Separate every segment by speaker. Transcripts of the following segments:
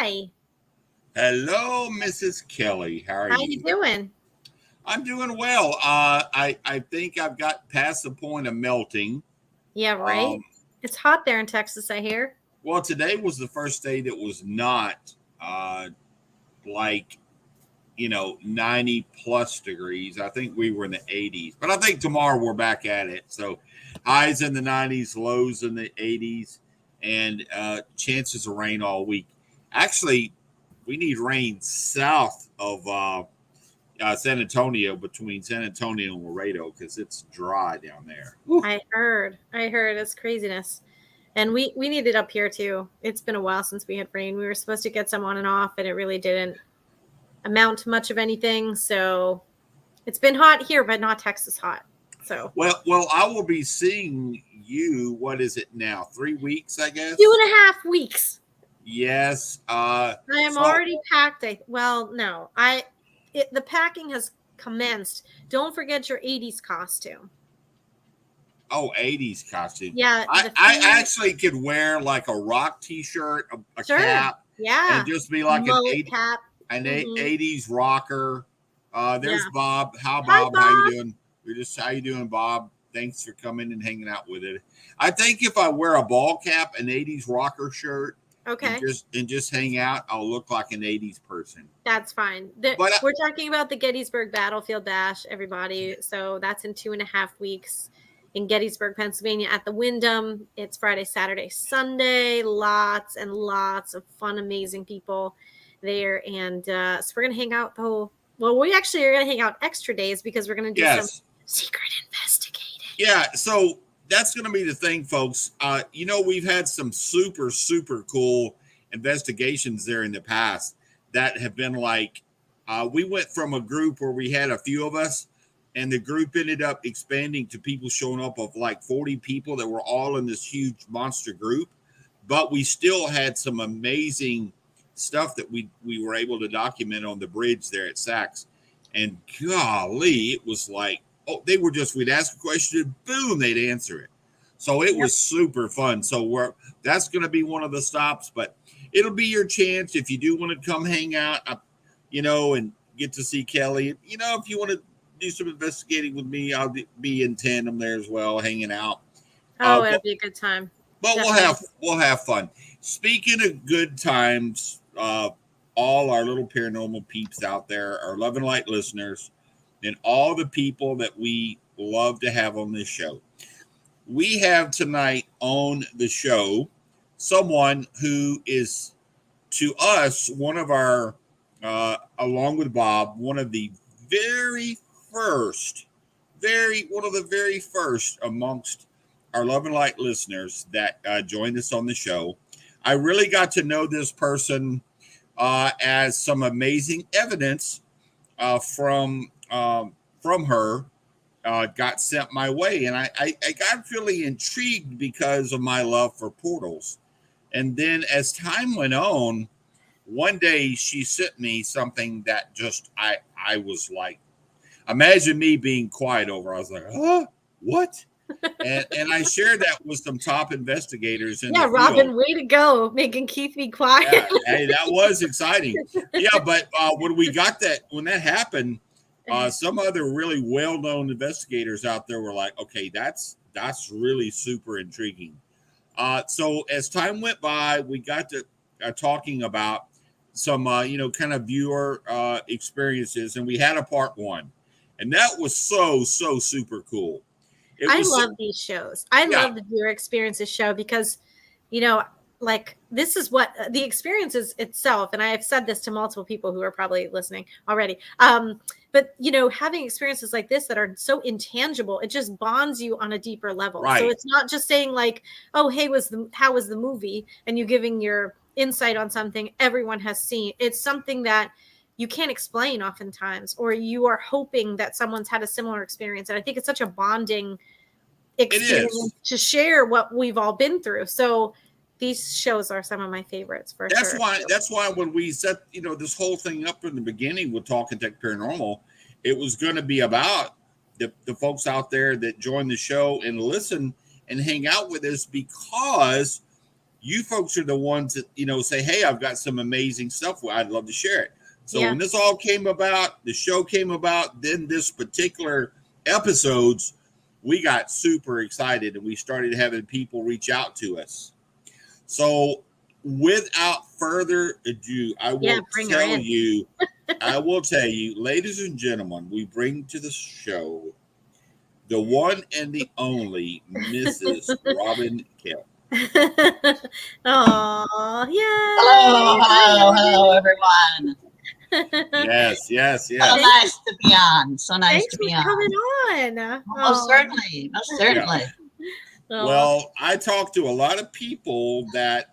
Speaker 1: Hi.
Speaker 2: Hello, Mrs. Kelly. How are
Speaker 1: How you
Speaker 2: you?
Speaker 1: doing?
Speaker 2: I'm doing well. I think I've got past the point of melting.
Speaker 1: Yeah, right.
Speaker 2: Um,
Speaker 1: It's hot there in Texas, I hear.
Speaker 2: well, today was the first day that was not like 90 plus degrees. I think we were in the 80s, but I think tomorrow we're back at it. So highs in the 90s, lows in the 80s, and chances of rain all week. Actually, we need rain south of San Antonio, between San Antonio and Laredo, because it's dry down there. Whew.
Speaker 1: I heard it's craziness. And we need it up here too. It's been a while since we had rain. We were supposed to get some on and off, and it really didn't amount to much of anything. So it's been hot here, but not Texas hot. So
Speaker 2: Well, I will be seeing you. What is it now? 3 weeks, I
Speaker 1: two
Speaker 2: guess.
Speaker 1: and a half weeks.
Speaker 2: Yes.
Speaker 1: I am
Speaker 2: So
Speaker 1: already packed. Well, no, the packing has commenced. Don't forget your 80s costume.
Speaker 2: 80s costume.
Speaker 1: Yeah,
Speaker 2: I
Speaker 1: the
Speaker 2: I
Speaker 1: theme.
Speaker 2: actually could wear like a rock T-shirt, a
Speaker 1: Sure.
Speaker 2: cap, and
Speaker 1: Yeah.
Speaker 2: just be like an
Speaker 1: Mullet
Speaker 2: 80
Speaker 1: cap.
Speaker 2: an
Speaker 1: Hmm.
Speaker 2: 80s rocker. There's
Speaker 1: Yeah.
Speaker 2: Bob. How
Speaker 1: Hi,
Speaker 2: Bob? How you
Speaker 1: Bob.
Speaker 2: doing? We're just how you doing, Bob? Thanks for coming and hanging out with it. I think if I wear a ball cap, an 80s rocker shirt, and
Speaker 1: Okay.
Speaker 2: just hang out, I'll look like an 80s person.
Speaker 1: That's fine.
Speaker 2: But
Speaker 1: We're talking about the Gettysburg Battlefield Bash, everybody. So that's in 2.5 weeks in Gettysburg, Pennsylvania at the Wyndham. It's Friday, Saturday, Sunday. Lots and lots of fun, amazing people there. And so we're going to hang out the whole. Well, we actually are going to hang out extra days because we're going to do some
Speaker 2: yes,
Speaker 1: secret investigating.
Speaker 2: yeah. So that's going to be the thing, folks. We've had some super cool investigations there in the past that have been like, we went from a group where we had a few of us, and the group ended up expanding to people showing up of like 40 people that were all in this huge monster group. But we still had some amazing stuff that we were able to document on the bridge there at Saks. And golly, it was like, oh, they were just, we'd ask a question, boom, they'd answer it. So it
Speaker 1: Yep.
Speaker 2: was super fun. So that's going to be one of the stops, but it'll be your chance if you do want to come hang out, and get to see Kelly. If you want to do some investigating with me, I'll be in tandem there as well, hanging out.
Speaker 1: Oh, it'll
Speaker 2: But
Speaker 1: be a good time.
Speaker 2: but we'll
Speaker 1: Definitely.
Speaker 2: have fun. Speaking of good times, all our little paranormal peeps out there, our love and light listeners, and all the people that we love to have on this show. We have tonight on the show someone who is to us one of our, along with Bob, one of the very first, one of the very first amongst our love and light listeners that joined us on the show. I really got to know this person as some amazing evidence from her got sent my way, and I got really intrigued because of my love for portals. And then as time went on, one day she sent me something that just I was like, imagine me being quiet over. I was like, huh, what? And I shared that with some top investigators in the
Speaker 1: Yeah,
Speaker 2: field.
Speaker 1: Robin, way to go, making Keith be quiet.
Speaker 2: Yeah, hey, that was exciting. Yeah, but when that happened, some other really well-known investigators out there were like, okay, that's really super intriguing. So as time went by, we got to talking about some, kind of viewer experiences, and we had a part one, and that was so super cool. It
Speaker 1: I
Speaker 2: was,
Speaker 1: love these shows. I
Speaker 2: yeah,
Speaker 1: love the viewer experiences show because, you know, like this is what the experience is itself. And I have said this to multiple people who are probably listening already. But having experiences like this that are so intangible, it just bonds you on a deeper level. So
Speaker 2: right.
Speaker 1: it's not just saying like, oh, hey, how was the movie? And you giving your insight on something everyone has seen. It's something that you can't explain oftentimes, or you are hoping that someone's had a similar experience. And I think it's such a bonding
Speaker 2: It is.
Speaker 1: experience to share what we've all been through. So these shows are some of my favorites for
Speaker 2: That's
Speaker 1: sure.
Speaker 2: why. That's why when we set this whole thing up in the beginning with Talking Tech Paranormal, it was going to be about the folks out there that join the show and listen and hang out with us because you folks are the ones that, say, hey, I've got some amazing stuff. Well, I'd love to share it. So
Speaker 1: Yeah.
Speaker 2: when this all came about, the show came about, then this particular episodes, we got super excited and we started having people reach out to us. So without further ado,
Speaker 1: Bring her in.
Speaker 2: I will tell you, ladies and gentlemen, we bring to the show the one and the only Mrs. Robin Kell.
Speaker 1: Oh,
Speaker 3: Hello, everyone.
Speaker 2: Yes.
Speaker 3: So nice to be on. So nice
Speaker 1: Thanks
Speaker 3: to be
Speaker 1: for
Speaker 3: on.
Speaker 1: coming on.
Speaker 3: Most certainly.
Speaker 2: Yeah. Well, I talk to a lot of people that,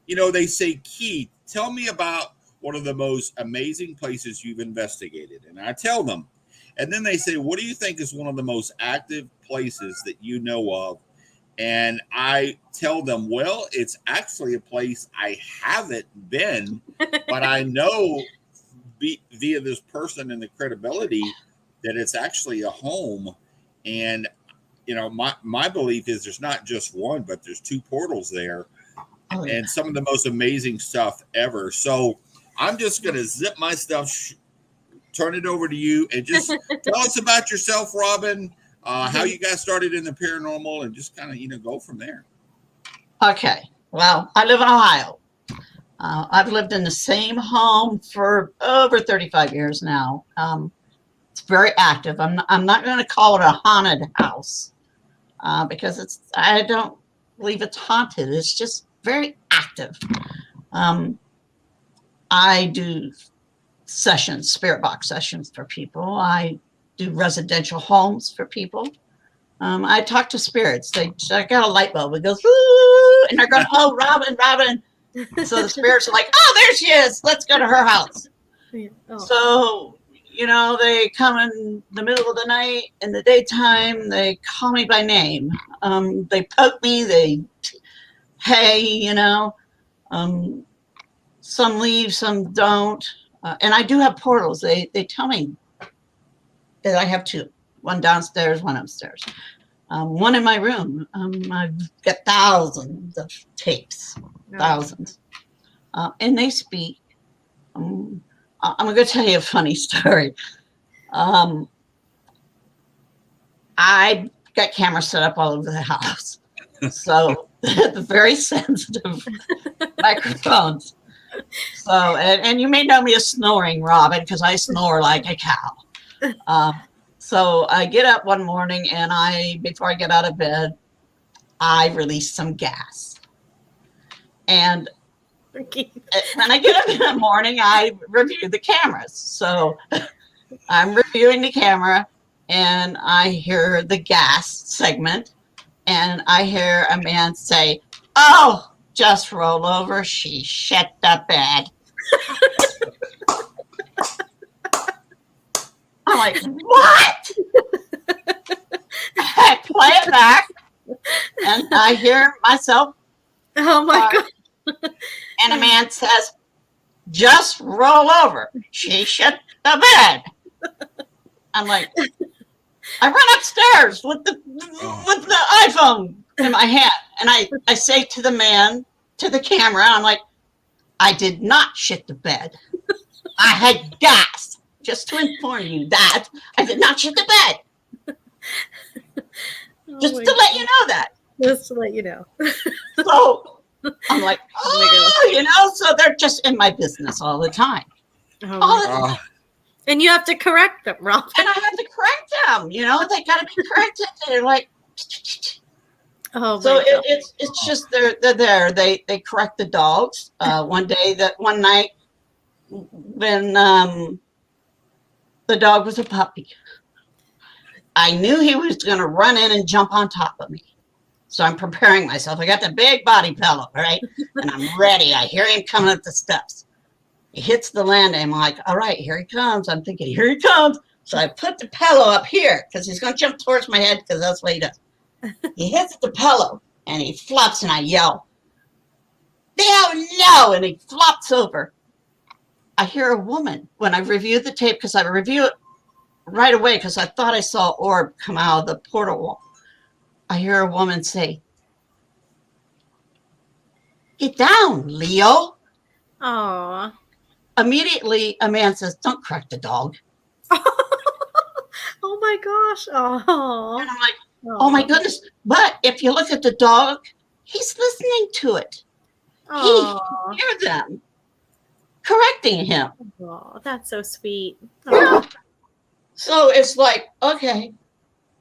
Speaker 2: they say, Keith, tell me about one of the most amazing places you've investigated. And I tell them. And then they say, what do you think is one of the most active places that you know of? And I tell them, well, it's actually a place I haven't been, but I know via this person and the credibility that it's actually a home. And, my belief is there's not just one, but there's two portals there.
Speaker 3: Oh, yeah.
Speaker 2: And some of the most amazing stuff ever. So I'm just going to zip my stuff, turn it over to you, and just tell us about yourself, Robin, how you got started in the paranormal, and just kind of, go from there.
Speaker 3: Okay. Well, I live in Ohio. I've lived in the same home for over 35 years now. It's very active. I'm not going to call it a haunted house because I don't believe it's haunted. It's just very active. I do sessions, spirit box sessions for people. I do residential homes for people. I talk to spirits. I got a light bulb. It goes, woo, and they're going, oh, Robin. So the spirits are like, oh, there she is. Let's go to her house.
Speaker 1: Oh.
Speaker 3: So, they come in the middle of the night, in the daytime, they call me by name. They poke me, hey, some leave, some don't. And I do have portals. They tell me that I have two, one downstairs, one upstairs. One in my room. I've got thousands of tapes, thousands. And they speak. I'm going to tell you a funny story. I got cameras set up all over the house. So the very sensitive microphones. So, and you may know me as Snoring Robin because I snore like a cow. So I get up one morning and before I get out of bed, I release some gas. And when I get up in the morning, I review the cameras. So I'm reviewing the camera and I hear the gas segment and I hear a man say, oh, just roll over. She shit the bed. I'm like, what? I play it back and I hear myself.
Speaker 1: Oh my God.
Speaker 3: And a man says, just roll over. She shit the bed. I'm like, I run upstairs with the iPhone in my hand. And I say to the man, to the camera, I'm like, I did not shit the bed. I had gas. Just to inform you that I did not shit the bed. Just to let you know that.
Speaker 1: Just to let you know.
Speaker 3: So I'm like, so they're just in my business all the time. All the time.
Speaker 1: And you have to correct them, Rob.
Speaker 3: And I have to correct them. They got to be corrected. They're like,
Speaker 1: oh.
Speaker 3: So it's just they're there. They correct the dogs. One night when the dog was a puppy, I knew he was going to run in and jump on top of me. So I'm preparing myself. I got the big body pillow, right? And I'm ready. I hear him coming up the steps. He hits the landing. I'm like, all right, here he comes. I'm thinking, here he comes. So I put the pillow up here because he's going to jump towards my head because that's what he does. He hits the pillow and he flops and I yell, no, and he flops over. I hear a woman when I reviewed the tape because I review it right away because I thought I saw an orb come out of the portal wall. I hear a woman say, Get down, Leo.
Speaker 1: Oh.
Speaker 3: Immediately, a man says, don't correct the dog.
Speaker 1: Oh my gosh. Oh.
Speaker 3: And I'm like, oh my goodness. But if you look at the dog, he's listening to it. He can hear them correcting him.
Speaker 1: Oh, that's so sweet.
Speaker 3: Yeah. So it's like, okay.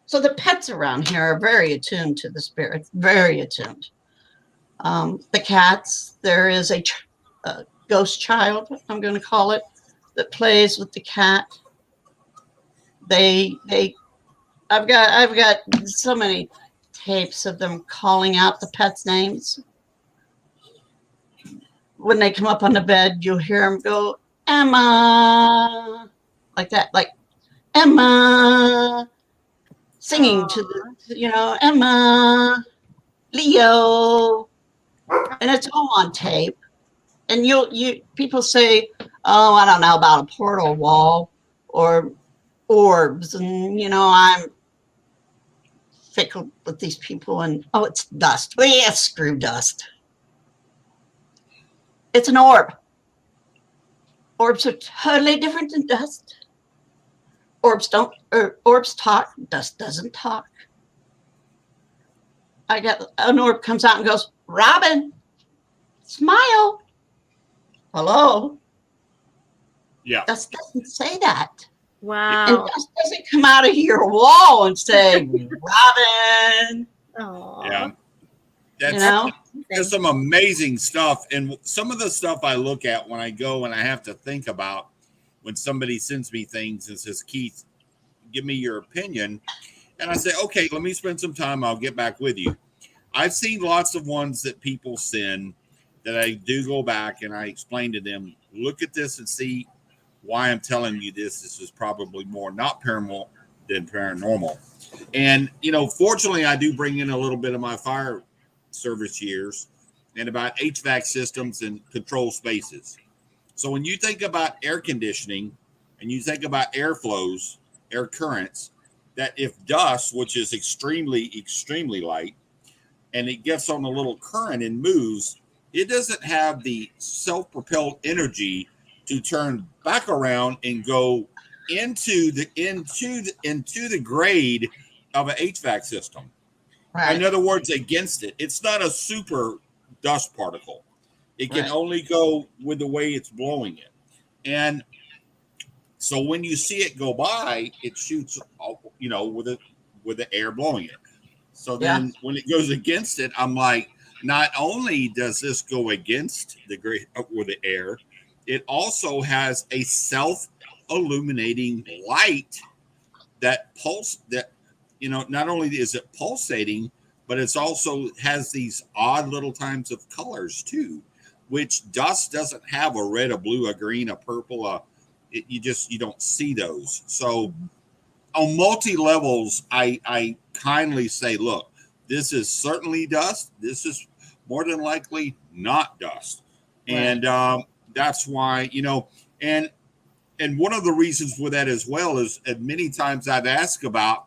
Speaker 3: So the pets around here are very attuned to the spirits, very attuned. The cats, there is a ghost child, I'm going to call it, that plays with the cat. I've got so many tapes of them calling out the pets' names. When they come up on the bed, you'll hear them go, Emma, like that, like Emma, singing to the, Emma, Leo, and it's all on tape. And people say, oh, I don't know about a portal wall or orbs, and I'm fickle with these people, and oh, it's dust. Well, yeah, screw dust. It's an orb. Orbs are totally different than dust. Orbs talk. Dust doesn't talk. I got an orb comes out and goes, Robin, smile. Hello.
Speaker 2: Yeah.
Speaker 3: Dust doesn't say that.
Speaker 1: Wow.
Speaker 3: And dust doesn't come out of your wall and say, Robin.
Speaker 1: Oh.
Speaker 2: Yeah. There's some amazing stuff. And some of the stuff I look at when I go and I have to think about when somebody sends me things and says, Keith, give me your opinion. And I say, okay, let me spend some time. I'll get back with you. I've seen lots of ones that people send that I do go back and I explain to them, look at this and see why I'm telling you this. This is probably more not paranormal than paranormal. And, fortunately, I do bring in a little bit of my fire service years and about HVAC systems and control spaces. So when you think about air conditioning and you think about airflows, air currents, that if dust, which is extremely, extremely light, and it gets on a little current and moves, it doesn't have the self-propelled energy to turn back around and go into the grade of an HVAC system. Right. In other words, against it. It's not a super dust particle. It can only go with the way it's blowing it. And so when you see it go by, it shoots, with the air blowing it. So then when it goes against it, I'm like, not only does this go against the great with the air, it also has a self-illuminating light that not only is it pulsating, but it's also has these odd little times of colors too, which dust doesn't have a red, a blue, a green, a purple. You don't see those. So on multi levels, I kindly say, look, this is certainly dust. This is more than likely not dust. Right. And that's why, and one of the reasons for that as well is, and many times I've asked about,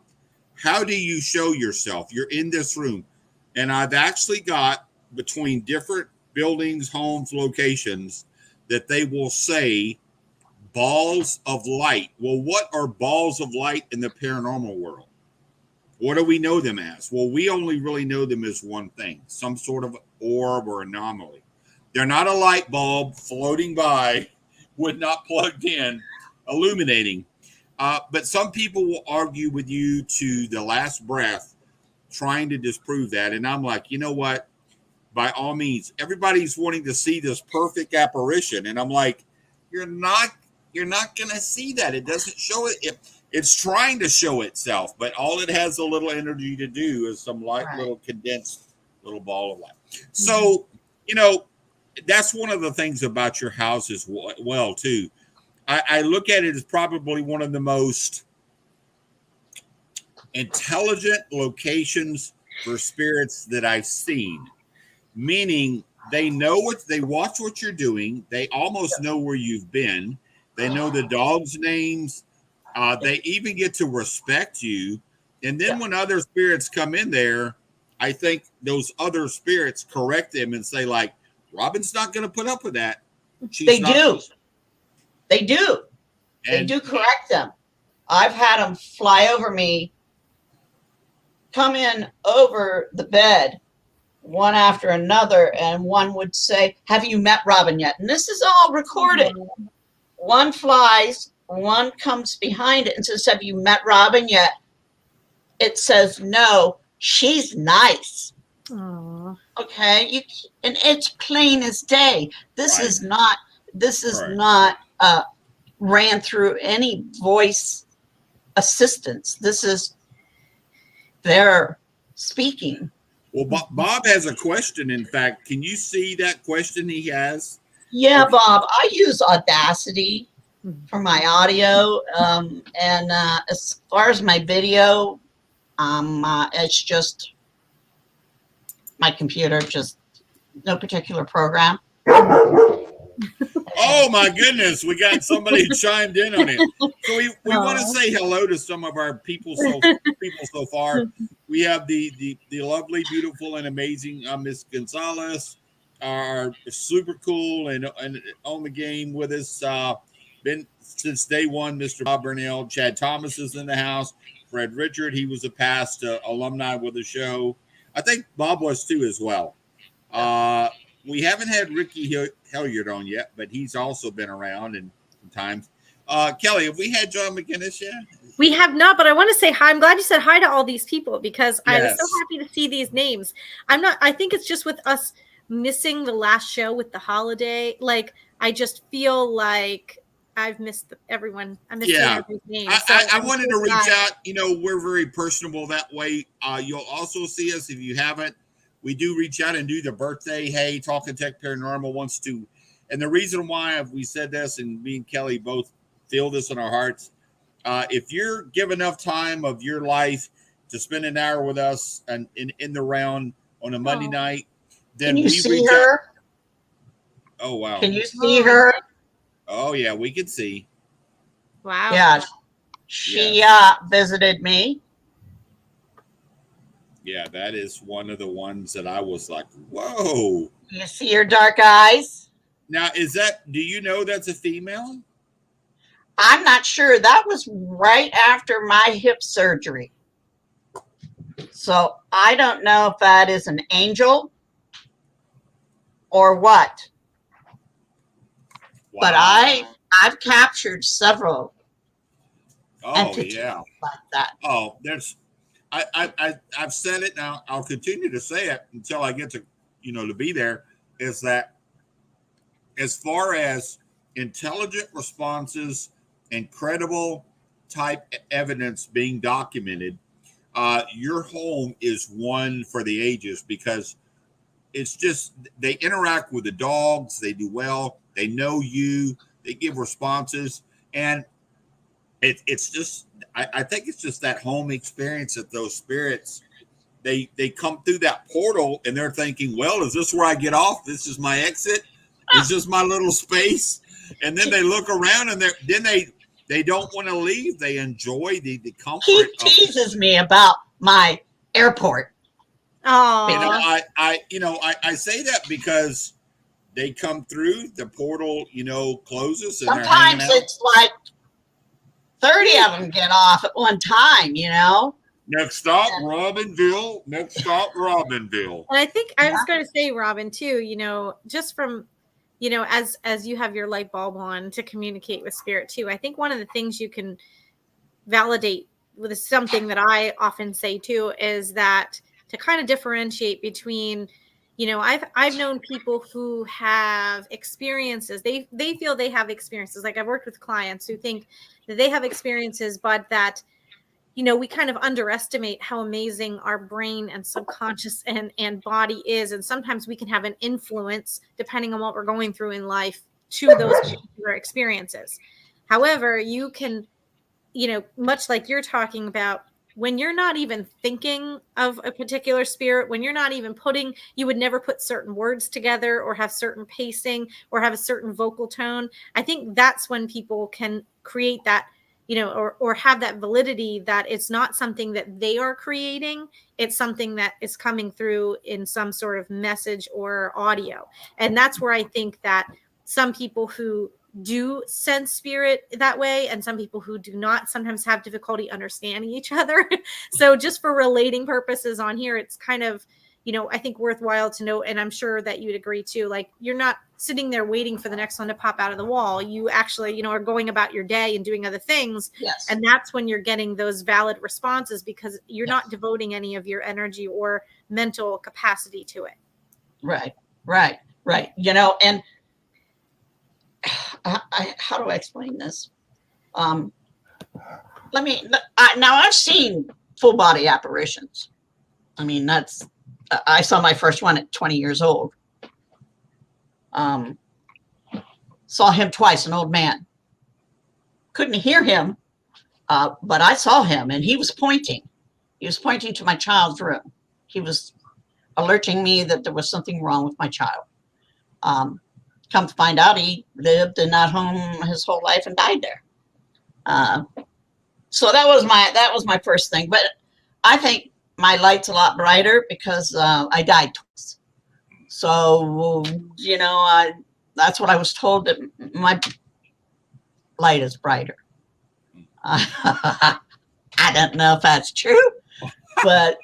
Speaker 2: how do you show yourself? You're in this room. And I've actually got between different buildings, homes, locations, that they will say balls of light. Well, what are balls of light in the paranormal world? What do we know them as? Well, we only really know them as one thing, some sort of orb or anomaly. They're not a light bulb floating by, with not plugged in, illuminating. But some people will argue with you to the last breath, trying to disprove that. And I'm like, you know what? By all means, everybody's wanting to see this perfect apparition. And I'm like, you're not going to see that. It doesn't show it. It's trying to show itself, but all it has a little energy to do is some light, little condensed little ball of light. So, that's one of the things about your house as well, too. I look at it as probably one of the most intelligent locations for spirits that I've seen, meaning they watch what you're doing. They almost know where you've been. They know the dogs' names. They even get to respect you. And then when other spirits come in there, I think those other spirits correct them and say, like, Robin's not going to put up with that.
Speaker 3: They do. They do. They
Speaker 2: And
Speaker 3: do correct them. I've had them fly over me, come in over the bed one after another, and one would say, "Have you met Robin yet?" And this is all recorded. One flies, one comes behind it and says, "Have you met Robin yet?" It says, "No, she's nice."
Speaker 1: Aww.
Speaker 3: Okay, and it's plain as day. This
Speaker 2: Right.
Speaker 3: is not. This is
Speaker 2: Right.
Speaker 3: not ran through any voice assistance. This is their speaking.
Speaker 2: Well, Bob has a question. In fact, can you see that question he has?
Speaker 3: Yeah,
Speaker 2: Okay.
Speaker 3: Bob, I use Audacity for my audio, and as far as my video, it's just my computer, just no particular program.
Speaker 2: Oh my goodness, we got somebody chimed in on it. So we want to say hello to some of our people so far. We have the lovely, beautiful, and amazing Miss Gonzalez, are super cool and on the game with us. Been since day one. Mr. Bob Burnell, Chad Thomas is in the house. Fred Richard, he was a past alumni with the show. I think Bob was too as well. We haven't had Ricky Hilliard on yet, but he's also been around and times. Kelly, have we had John McGinnis yet?
Speaker 1: We have not, but I want to say hi. I'm glad you said hi to all these people because I was
Speaker 2: Yes.
Speaker 1: so happy to see these names. I think it's just with us missing the last show with the holiday. Like, I just feel like I've missed everyone. I'm missing everybody's names.
Speaker 2: I wanted to reach out. You know, we're very personable that way. You'll also see us if you haven't. We do reach out and do the birthday. Hey, Talking Tech Paranormal wants to. And the reason why we said this, and me and Kelly both feel this in our hearts, if you're give enough time of your life to spend an hour with us and in the round on a Monday night, then
Speaker 3: Can you
Speaker 2: we
Speaker 3: see
Speaker 2: reach
Speaker 3: her?
Speaker 2: out. Oh, wow.
Speaker 3: Can you see her?
Speaker 2: Oh, yeah, we can see.
Speaker 1: Wow.
Speaker 3: Yeah, she visited me.
Speaker 2: Yeah, that is one of the ones that I was like, whoa.
Speaker 3: You see her dark eyes?
Speaker 2: Now, do you know that's a female?
Speaker 3: I'm not sure. That was right after my hip surgery. So I don't know if that is an angel or what.
Speaker 2: Wow.
Speaker 3: But I've captured several entities like that.
Speaker 2: Oh, I've said it now. I'll continue to say it until I get to to be there. Is that as far as intelligent responses and credible type evidence being documented, your home is one for the ages because it's just they interact with the dogs. They do well. They know you. They give responses, and it's just I think it's just that home experience that those spirits they come through that portal and they're thinking, well, is this where I get off? This is my exit. Is this my little space? And then they look around and they don't want to leave. They enjoy the comfort.
Speaker 3: He teases me about my airport.
Speaker 1: Oh,
Speaker 2: I say that because they come through the portal, closes and
Speaker 3: sometimes it's like 30 of them get off at one time,
Speaker 2: Next stop, Robinville. Next stop, Robinville.
Speaker 1: And I think I was going to say, Robin, too, just from, as you have your light bulb on to communicate with spirit too, I think one of the things you can validate with something that I often say too, is that to kind of differentiate between, I've known people who have experiences. They feel they have experiences. Like I've worked with clients who think that they have experiences, but that, we kind of underestimate how amazing our brain and subconscious and body is. And sometimes we can have an influence depending on what we're going through in life to those particular experiences. However, you can, much like you're talking about, when you're not even thinking of a particular spirit, when you're not even you would never put certain words together or have certain pacing or have a certain vocal tone. I think that's when people can create that or have that validity that it's not something that they are creating. It's something that is coming through in some sort of message or audio. And that's where I think that some people who do sense spirit that way and some people who do not sometimes have difficulty understanding each other. So just for relating purposes on here, it's kind of, I think worthwhile to note, and I'm sure that you'd agree too, like you're not sitting there waiting for the next one to pop out of the wall. You actually, are going about your day and doing other things.
Speaker 3: Yes.
Speaker 1: And that's when you're getting those valid responses because you're
Speaker 3: Yes.
Speaker 1: not devoting any of your energy or mental capacity to it.
Speaker 3: Right. And how do I explain this? Now I've seen full body apparitions. I mean, I saw my first one at 20 years old. Saw him twice, an old man. Couldn't hear him, but I saw him, and he was pointing. He was pointing to my child's room. He was alerting me that there was something wrong with my child. Come to find out, he lived in that home his whole life and died there. So that was my first thing. But I think my light's a lot brighter because I died twice. So that's what I was told, that my light is brighter. I don't know if that's true, but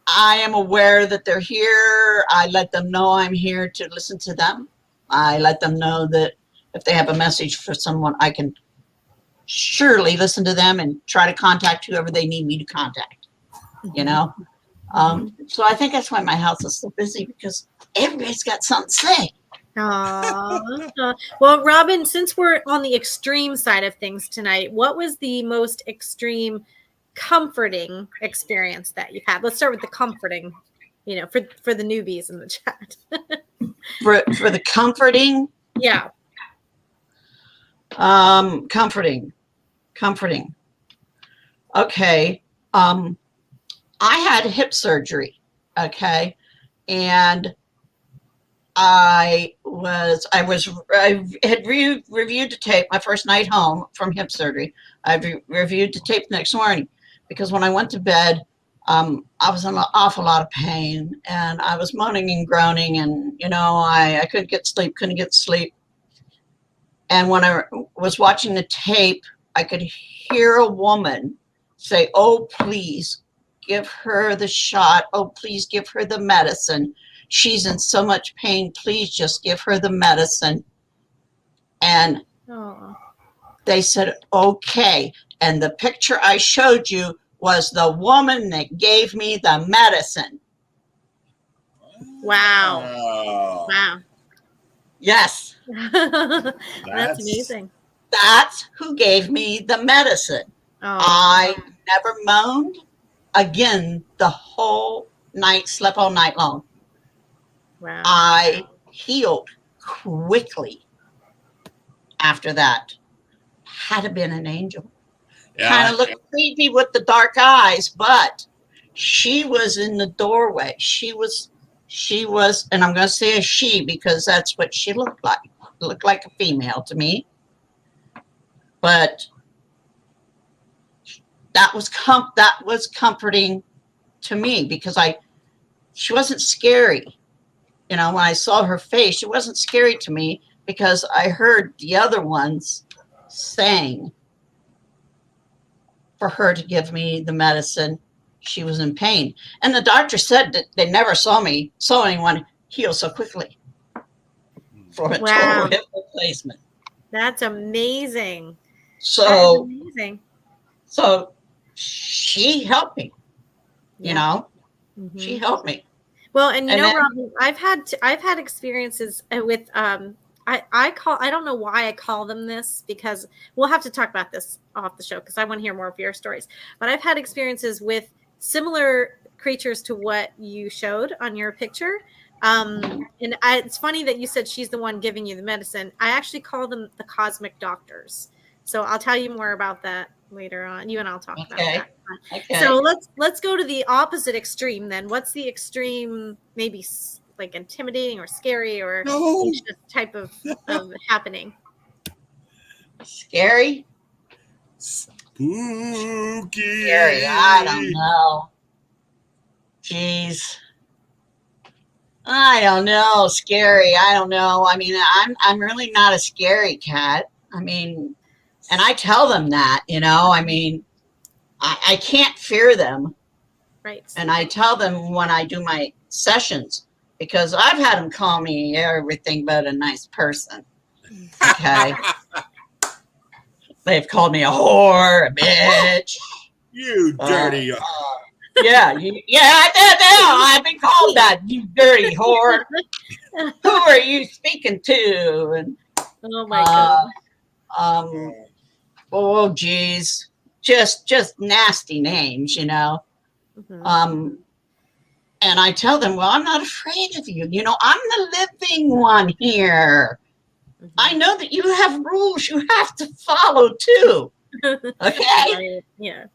Speaker 3: I am aware that they're here. I let them know I'm here to listen to them. I let them know that if they have a message for someone, I can surely listen to them and try to contact whoever they need me to contact, So I think that's why my house is so busy, because everybody's got something to say.
Speaker 1: Well, Robin, since we're on the extreme side of things tonight, what was the most extreme comforting experience that you've had? Let's start with the comforting, for the newbies in the chat.
Speaker 3: for the comforting?
Speaker 1: Yeah.
Speaker 3: Comforting. Okay. I had hip surgery. Okay. And I had reviewed the tape my first night home from hip surgery. I reviewed the tape the next morning because when I went to bed, I was in an awful lot of pain and I was moaning and groaning, and I couldn't get sleep. And when I was watching the tape, I could hear a woman say, "Oh, please give her the shot. Oh, please give her the medicine. She's in so much pain. Please just give her the medicine." And they said, "Okay." And the picture I showed you was the woman that gave me the medicine.
Speaker 1: Wow.
Speaker 3: Yes.
Speaker 1: That's amazing.
Speaker 3: That's who gave me the medicine. I never moaned again the whole night, slept all night long.
Speaker 1: Wow.
Speaker 3: I healed quickly after that. Had to been an angel. Kind of looked creepy with the dark eyes, but she was in the doorway. She was, and I'm going to say a she because that's what she looked like. Looked like a female to me. But that was comforting to me because she wasn't scary. When I saw her face, she wasn't scary to me because I heard the other ones saying for her to give me the medicine. She was in pain. And the doctor said that they never saw anyone heal so quickly from a total hip replacement.
Speaker 1: That's amazing.
Speaker 3: So she helped me, she helped me.
Speaker 1: Well, and Robin, I've had experiences with I don't know why I call them this, because we'll have to talk about this off the show because I want to hear more of your stories. But I've had experiences with similar creatures to what you showed on your picture. It's funny that you said she's the one giving you the medicine. I actually call them the cosmic doctors. So I'll tell you more about that later on. You and I'll talk about that.
Speaker 3: Okay.
Speaker 1: So let's go to the opposite extreme then. What's the extreme, maybe like intimidating or scary or anxious type of happening?
Speaker 3: Scary?
Speaker 2: Spooky.
Speaker 3: Scary. I don't know. Jeez. I don't know. Scary. I don't know. I mean, I'm really not a scary cat. I mean, and I tell them that, I mean, I can't fear them.
Speaker 1: Right.
Speaker 3: And I tell them when I do my sessions, because I've had them call me everything but a nice person. Okay. They've called me a whore, a bitch.
Speaker 2: You dirty.
Speaker 3: Yeah, I've been called that, you dirty whore. Who are you speaking to? And
Speaker 1: Oh my God.
Speaker 3: Oh geez, just nasty names,
Speaker 1: Mhm.
Speaker 3: And I tell them, well, I'm not afraid of you. I'm the living one here.
Speaker 1: Mhm.
Speaker 3: I know that you have rules you have to follow too. Okay.
Speaker 1: Right. Yeah.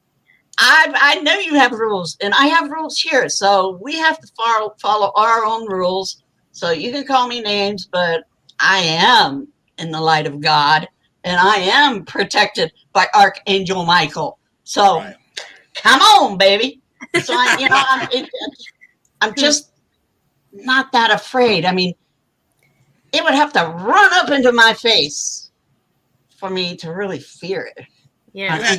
Speaker 3: I know you have rules, and I have rules here. So we have to follow our own rules. So you can call me names, but I am in the light of God, and I am protected by Archangel Michael. So
Speaker 2: Right.
Speaker 3: come on, baby. So I'm just not that afraid. I mean, it would have to run up into my face for me to really fear it.
Speaker 1: Yeah.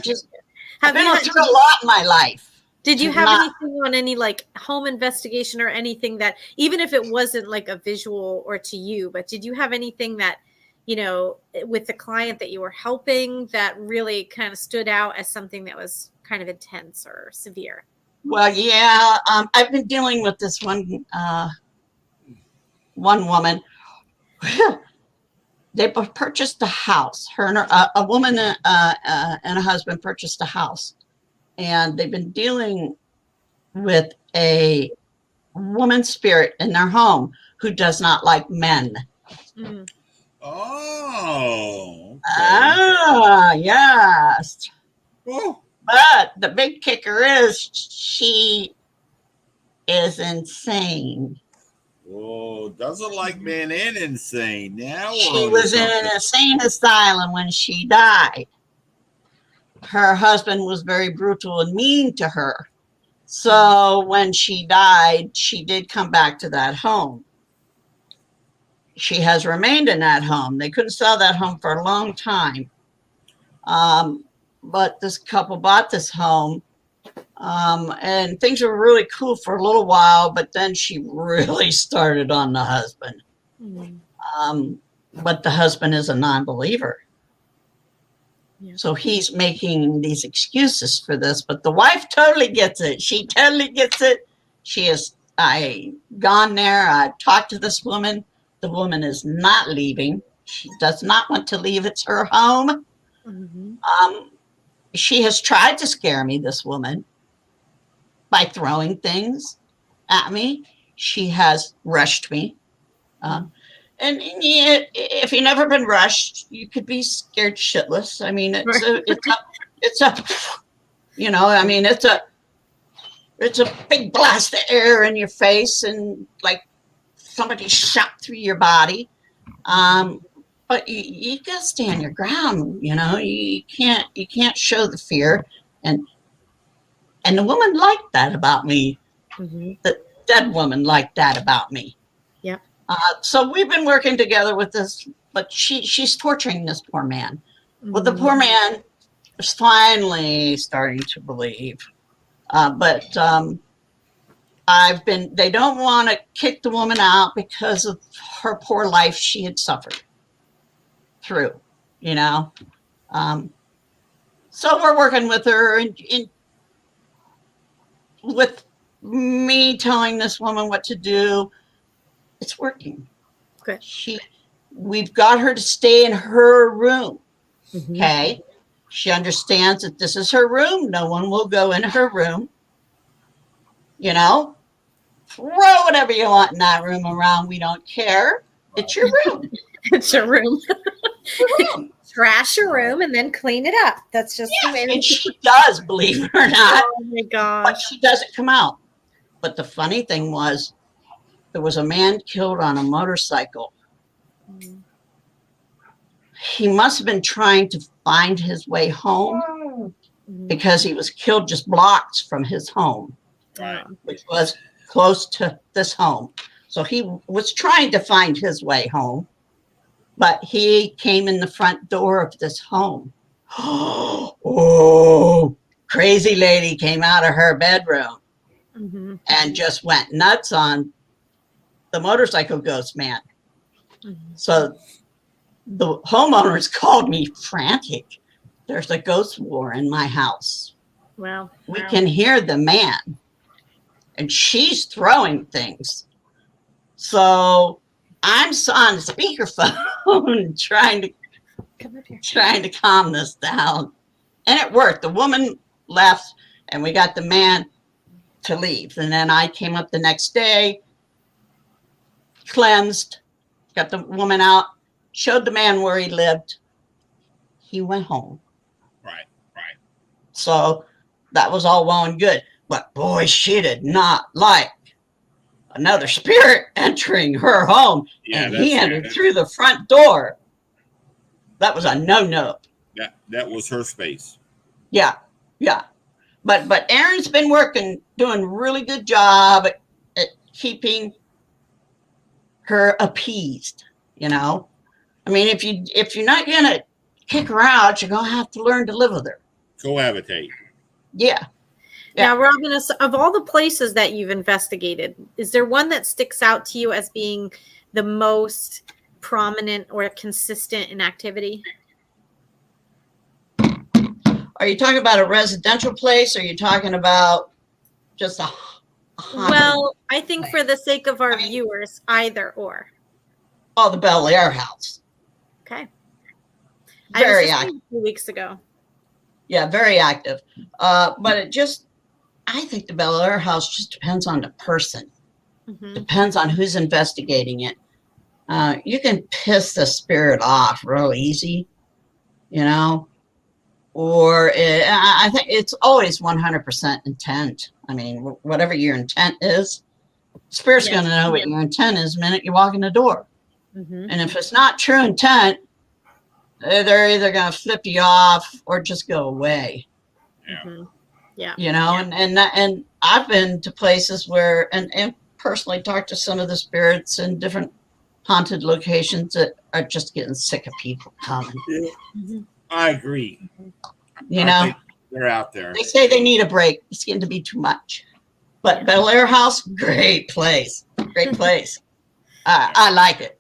Speaker 3: I've been through a lot in my life.
Speaker 1: Did you have anything on any like home investigation or anything that, even if it wasn't like a visual or to you, but did you have anything that, with the client that you were helping that really kind of stood out as something that was kind of intense or severe?
Speaker 3: Well, yeah, I've been dealing with this one woman. They purchased a house. Her and a woman and a husband purchased a house, and they've been dealing with a woman spirit in their home who does not like men.
Speaker 1: Mm.
Speaker 2: Oh. Okay.
Speaker 3: Ah, yes.
Speaker 2: Oh.
Speaker 3: But the big kicker is she is insane.
Speaker 2: Oh, doesn't like men and insane. Now
Speaker 3: She was in an insane asylum when she died. Her husband was very brutal and mean to her. So when she died, she did come back to that home. She has remained in that home. They couldn't sell that home for a long time. But this couple bought this home, and things were really cool for a little while, but then she really started on the husband. But the husband is a non-believer. Yeah. So he's making these excuses for this, but the wife totally gets it. She totally gets it. I gone there. I've talked to this woman. The woman is not leaving. She does not want to leave. It's her home. Mm-hmm. She has tried to scare me, this woman, by throwing things at me. She has rushed me. And if you've never been rushed, you could be scared shitless. I mean, it's a big blast of air in your face, and like somebody shot through your body. But you gotta stand your ground. You can't show the fear, and the woman liked that about me. Mm-hmm. The dead woman liked that about me. Yep. So we've been working together with this, but she's torturing this poor man. Mm-hmm. Well, the poor man is finally starting to believe. But they don't want to kick the woman out because of her poor life she had suffered through, So we're working with her and with me telling this woman what to do. It's working. Good. We've got her to stay in her room. Mm-hmm. Okay. She understands that this is her room. No one will go in her room. Throw whatever you want in that room around. We don't care. It's your room.
Speaker 1: It's your room. Trash your room and then clean it up. That's just the way.
Speaker 3: And she does, believe it or not.
Speaker 1: Oh my gosh.
Speaker 3: But she doesn't come out. But the funny thing was, there was a man killed on a motorcycle. Mm-hmm. he must have been trying to find his way home because he was killed just blocks from his home,
Speaker 2: Right.
Speaker 3: which was close to this home. So he was trying to find his way home, but he came in the front door of this home. Oh, crazy lady came out of her bedroom and just went nuts on the motorcycle ghost man. So the homeowners called me frantic. There's a ghost war in my house.
Speaker 1: Well,
Speaker 3: We can hear the man, and she's throwing things. So I'm on speakerphone trying to calm this down, and it worked. The woman left, and we got the man to leave. And then I came up the next day, cleansed, got the woman out, showed the man where he lived. He went home.
Speaker 2: Right.
Speaker 3: So that was all well and good. But boy, she did not like another spirit entering her home.
Speaker 2: Yeah,
Speaker 3: and he entered through the front door. That was a no-no.
Speaker 2: That was her space.
Speaker 3: Yeah. But Erin's been doing a really good job at keeping her appeased, you know. I mean, if you're not gonna kick her out, you're gonna have to learn to live with her.
Speaker 2: Cohabitate.
Speaker 3: Yeah.
Speaker 1: Now, Robin, of all the places that you've investigated, is there one that sticks out to you as being the most prominent or consistent in activity?
Speaker 3: Are you talking about a residential place, or are you talking about just a
Speaker 1: well, I think for the sake of our viewers, either or.
Speaker 3: Oh, the Bel Air house.
Speaker 1: Okay.
Speaker 3: Very
Speaker 1: I was
Speaker 3: active.
Speaker 1: just a few weeks ago.
Speaker 3: Yeah, very active. But I think the Bel Air house just depends on the person. Depends on who's investigating it. You can piss the spirit off real easy, you know, or I think it's always 100% intent. I mean, whatever your intent is, spirit's going to know what your intent is the minute you walk in the door. And if it's not true intent, they're either going to flip you off or just go away.
Speaker 2: Yeah.
Speaker 3: You know, and I've been to places where and personally talked to some of the spirits in different haunted locations that are just getting sick of people coming.
Speaker 2: I agree.
Speaker 3: You know,
Speaker 2: they're out there.
Speaker 3: They say they need a break. It's getting to be too much. But Bel Air House, great place. Great place. I like it.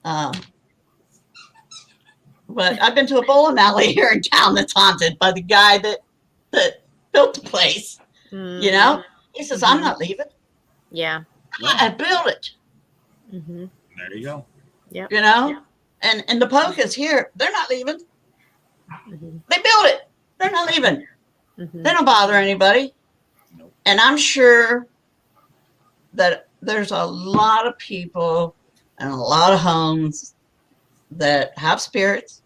Speaker 3: But I've been to a bowling alley here in town that's haunted by the guy that built the place. You know, he says, I'm not leaving.
Speaker 1: Yeah.
Speaker 3: I built it.
Speaker 2: There you go.
Speaker 1: Yeah.
Speaker 3: You know, and the Pokas here, they're not leaving. They built it. They're not leaving. They don't bother anybody.
Speaker 2: Nope.
Speaker 3: And I'm sure that there's a lot of people and a lot of homes that have spirits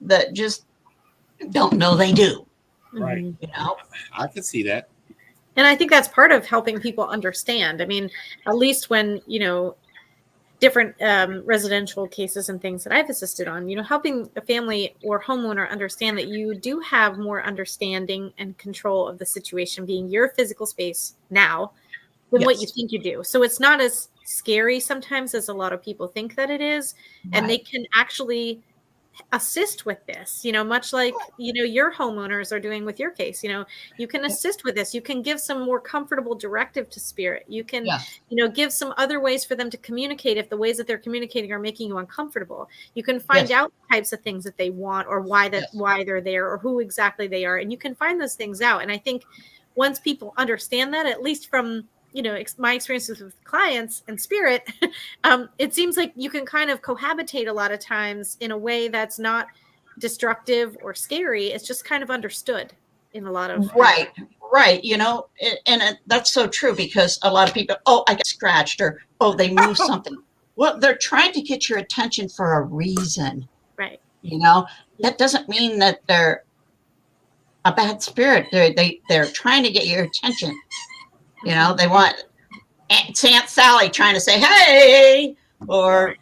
Speaker 3: that just don't know they do.
Speaker 2: Right.
Speaker 3: You know,
Speaker 2: I can see that.
Speaker 1: And I think that's part of helping people understand. I mean, at least when, you know, different residential cases and things that I've assisted on, you know, helping a family or homeowner understand that you do have more understanding and control of the situation being your physical space now than what you think you do. So it's not as scary sometimes as a lot of people think that it is. And they can actually assist with this, you know, much like, you know, your homeowners are doing with your case. You know, you can assist with this. You can give some more comfortable directive to spirit. You can, you know, give some other ways for them to communicate if the ways that they're communicating are making you uncomfortable. You can find out types of things that they want or why they're there or who exactly they are. And you can find those things out. And I think once people understand that, at least from, you know, my experiences with clients and spirit, it seems like you can kind of cohabitate a lot of times in a way that's not destructive or scary. It's just kind of understood in a lot of
Speaker 3: right. You know, that's so true because a lot of people, I got scratched or they moved something. Well, they're trying to get your attention for a reason.
Speaker 1: Right.
Speaker 3: You know, that doesn't mean that they're a bad spirit. They're trying to get your attention. You know, they want Aunt Sally trying to say, hey, or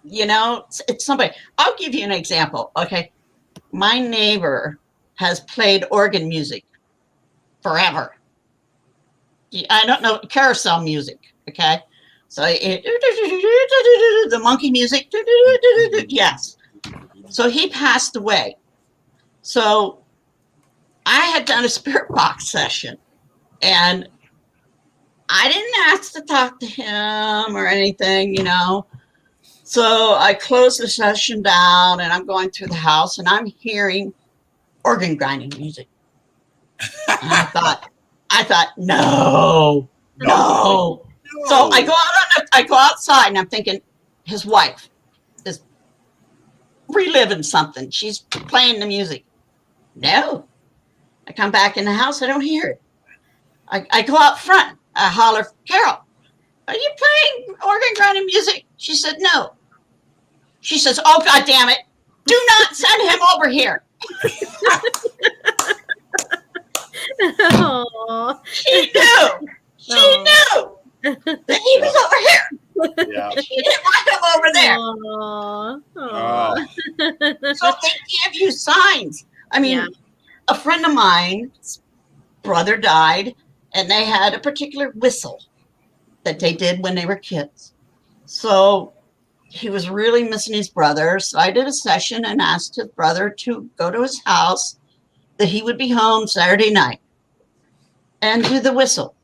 Speaker 3: it's somebody. I'll give you an example. Okay. My neighbor has played organ music forever. I don't know, carousel music. Okay. So the monkey music. Yes. So he passed away. So I had done a spirit box session, and I didn't ask to talk to him or anything, So I closed the session down, and I'm going through the house, and I'm hearing organ grinding music. And I thought, no, no. So I go outside, and I'm thinking, his wife is reliving something. She's playing the music. No. I come back in the house, I don't hear it. I go out front. I holler, Carol, are you playing organ grinding music? She said, no. She says, oh, God damn it. Do not send him over here.
Speaker 1: Aww.
Speaker 3: She knew. She knew that he was over here.
Speaker 2: Yeah.
Speaker 3: She didn't want him over there.
Speaker 1: Aww.
Speaker 2: Oh.
Speaker 3: So they give you signs. I mean, a friend of mine's brother died, and they had a particular whistle that they did when they were kids. So he was really missing his brother. So I did a session and asked his brother to go to his house, that he would be home Saturday night, and do the whistle.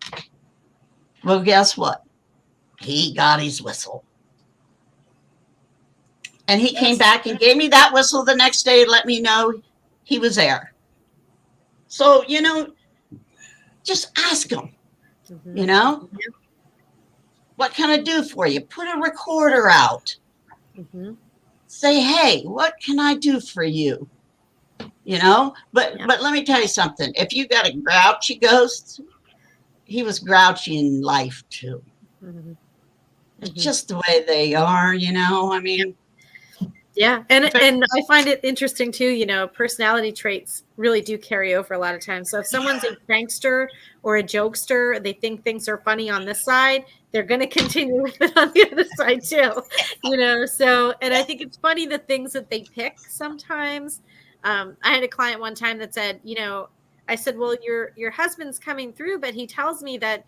Speaker 3: Well, guess what? He got his whistle. And he came back and gave me that whistle the next day and let me know he was there. So, just ask him, what can I do for you? Put a recorder out. Say, hey, what can I do for you? But let me tell you something. If you got a grouchy ghost, he was grouchy in life too. It's just the way they are, I mean.
Speaker 1: Yeah. And I find it interesting too, personality traits really do carry over a lot of times. So if someone's a prankster or a jokester, they think things are funny on this side, they're going to continue with it on the other side too, so, and I think it's funny the things that they pick sometimes. I had a client one time that said, I said, well, your husband's coming through, but he tells me that,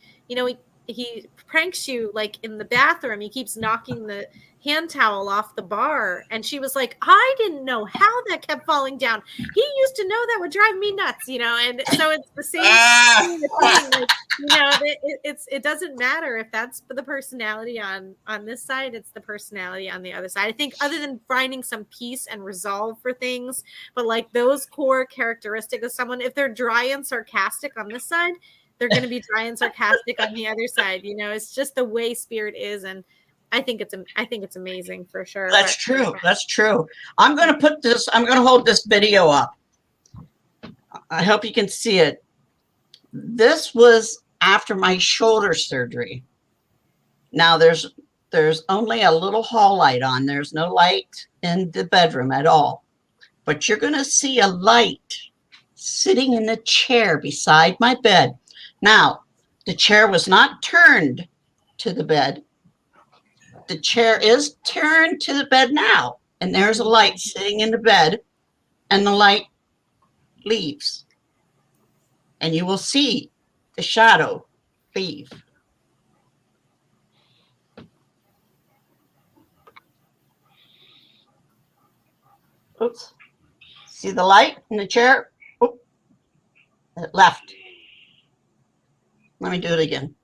Speaker 1: he pranks you like in the bathroom. He keeps knocking the hand towel off the bar. And she was like, I didn't know how that kept falling down. He used to know that would drive me nuts, and so it's the same thing. Like, it doesn't matter if that's the personality on this side, it's the personality on the other side. I think other than finding some peace and resolve for things, but like those core characteristics of someone, if they're dry and sarcastic on this side, they're going to be dry and sarcastic on the other side. It's just the way spirit is. And I think it's amazing for sure.
Speaker 3: That's true. That's true. I'm going to hold this video up. I hope you can see it. This was after my shoulder surgery. Now there's only a little hall light on. There's no light in the bedroom at all. But you're going to see a light sitting in the chair beside my bed. Now, the chair was not turned to the bed. The chair is turned to the bed now, and there's a light sitting in the bed, and the light leaves. And you will see the shadow leave. Oops. See the light in the chair? Oop. It left. Let me do it again.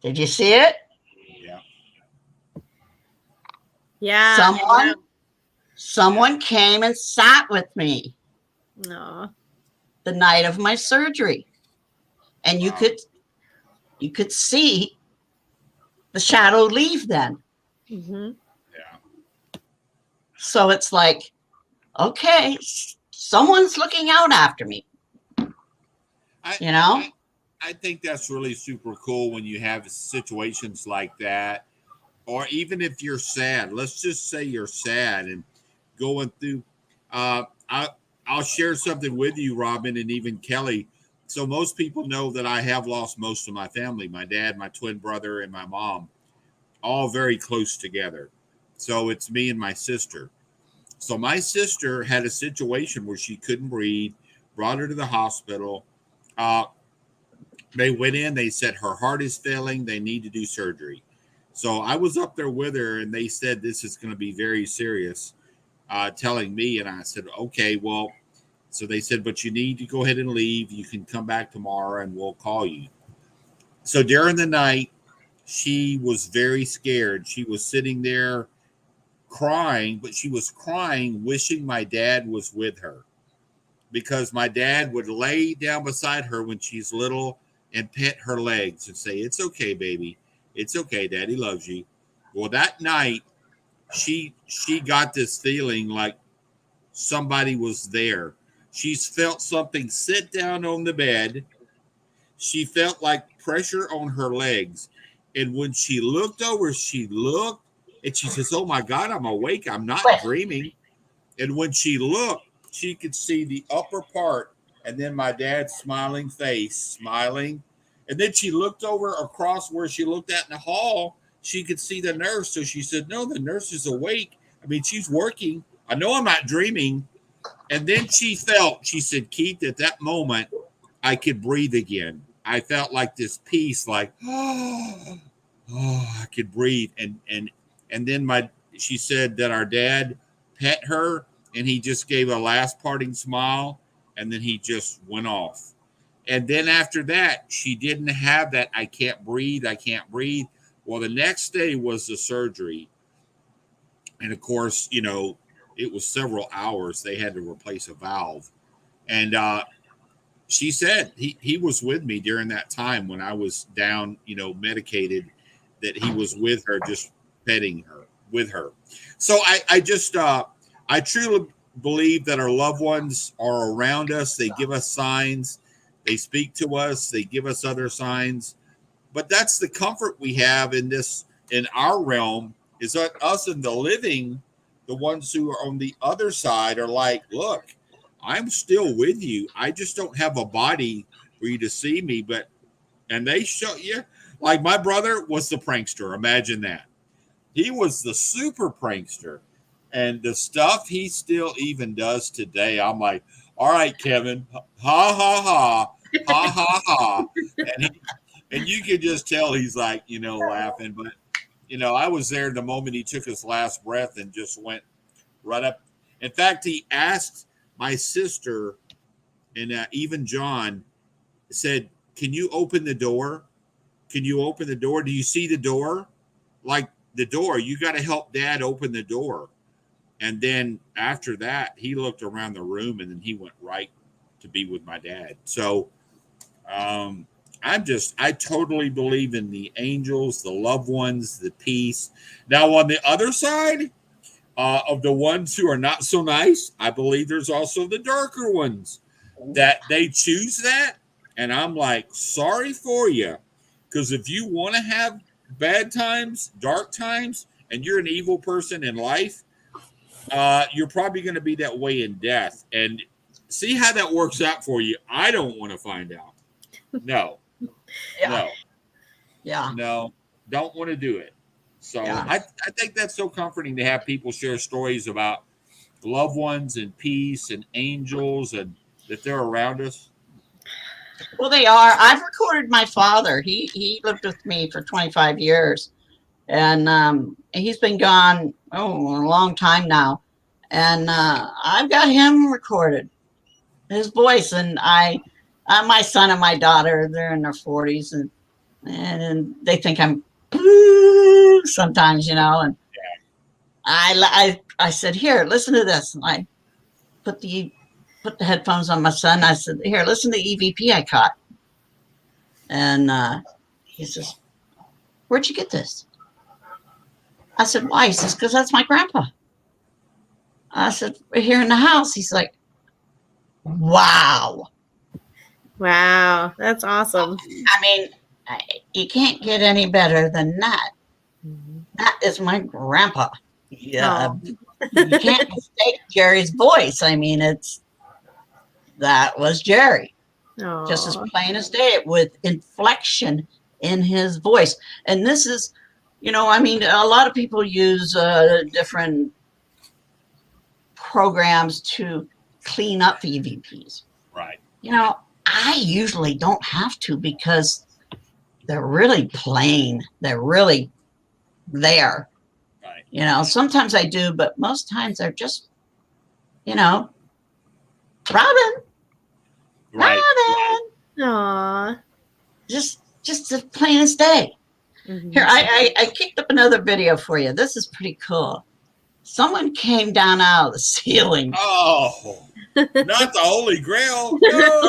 Speaker 3: Did you see it?
Speaker 2: Yeah.
Speaker 1: Yeah.
Speaker 3: Someone came and sat with me.
Speaker 1: No.
Speaker 3: The night of my surgery. And you could see the shadow leave then.
Speaker 2: Yeah.
Speaker 3: So it's like, okay, someone's looking out after me.
Speaker 2: I think that's really super cool when you have situations like that, or even if you're sad. Let's just say you're sad, and going through. I'll share something with you, Robin, and even Kelly. So most people know that I have lost most of my family, my dad, my twin brother, and my mom, all very close together. So it's me and my sister. So my sister had a situation where she couldn't breathe, brought her to the hospital. Uh, they went in, they said her heart is failing, they need to do surgery. So I was up there with her, and they said this is going to be very serious, telling me. And I said, okay, well, so they said, but you need to go ahead and leave. You can come back tomorrow and we'll call you. So during the night, she was very scared. She was sitting there crying, but she was crying, wishing my dad was with her, because my dad would lay down beside her when she's little and pet her legs and say, it's okay, baby. It's okay. Daddy loves you. Well, that night, she got this feeling like somebody was there. She's felt something sit down on the bed. She felt like pressure on her legs. And when she looked over, she looked and she says, oh my God, I'm awake. I'm not dreaming. And when she looked, she could see the upper part and then my dad's smiling face, smiling. And then she looked over across where she looked at in the hall. She could see the nurse. So she said, no, the nurse is awake. I mean, she's working. I know I'm not dreaming. And then she said, Keith, at that moment, I could breathe again. I felt like this peace, like, oh, I could breathe. And then she said that our dad pet her and he just gave a last parting smile and then he just went off. And then after that, she didn't have that, I can't breathe. Well, the next day was the surgery. And of course, it was several hours. They had to replace a valve. And she said he was with me during that time when I was down, medicated, that he was with her, just petting her, with her. So I truly believe that our loved ones are around us. They give us signs. They speak to us. They give us other signs. But that's the comfort we have in our realm, is that us and the living, the ones who are on the other side, are like, look, I'm still with you. I just don't have a body for you to see me. And they show you, like my brother was the prankster. Imagine that. He was the super prankster. And the stuff he still even does today, I'm like, all right, Kevin, ha, ha, ha, ha, ha, ha. And you can just tell he's like, laughing. But, I was there the moment he took his last breath and just went right up. In fact, he asked my sister and even John, said, can you open the door? Can you open the door? Do you see the door? Like the door, you got to help Dad open the door. And then after that, he looked around the room and then he went right to be with my dad. So I totally believe in the angels, the loved ones, the peace. Now, on the other side of the ones who are not so nice, I believe there's also the darker ones that they choose that. And I'm like, sorry for you. Because if you want to have bad times, dark times, and you're an evil person in life, you're probably going to be that way in death. And see how that works out for you. I don't want to find out. No.
Speaker 3: Yeah.
Speaker 2: No.
Speaker 3: Yeah.
Speaker 2: No. Don't want to do it. So yeah. I think that's so comforting to have people share stories about loved ones and peace and angels and that they're around us.
Speaker 3: Well, they are. I've recorded my father. He lived with me for 25 years. And he's been gone, a long time now. And I've got him recorded, his voice. And my son and my daughter, they're in their 40s. And they think I'm sometimes, And I said, here, listen to this. And I put the headphones on my son. I said, here, listen to the EVP I caught. And he says, where'd you get this? I said, why? He says, because that's my grandpa. I said, we're here in the house. He's like, wow.
Speaker 1: Wow, that's awesome.
Speaker 3: I mean, you can't get any better than that. Mm-hmm. That is my grandpa. Yeah.
Speaker 1: Oh,
Speaker 3: You can't mistake Jerry's voice. I mean, that was Jerry, just as
Speaker 1: Aw.
Speaker 3: plain as day, with inflection in his voice. And this is, I mean, a lot of people use different programs to clean up EVPs.
Speaker 2: Right.
Speaker 3: I usually don't have to because they're really plain. They're really there.
Speaker 2: Right.
Speaker 3: Sometimes I do, but most times they're just, Robin.
Speaker 2: Right.
Speaker 3: Robin.
Speaker 1: Aw.
Speaker 3: Just as plain as day.
Speaker 1: Mhm.
Speaker 3: Here, I kicked up another video for you. This is pretty cool. Someone came down out of the ceiling.
Speaker 2: Oh, not the Holy Grail. No.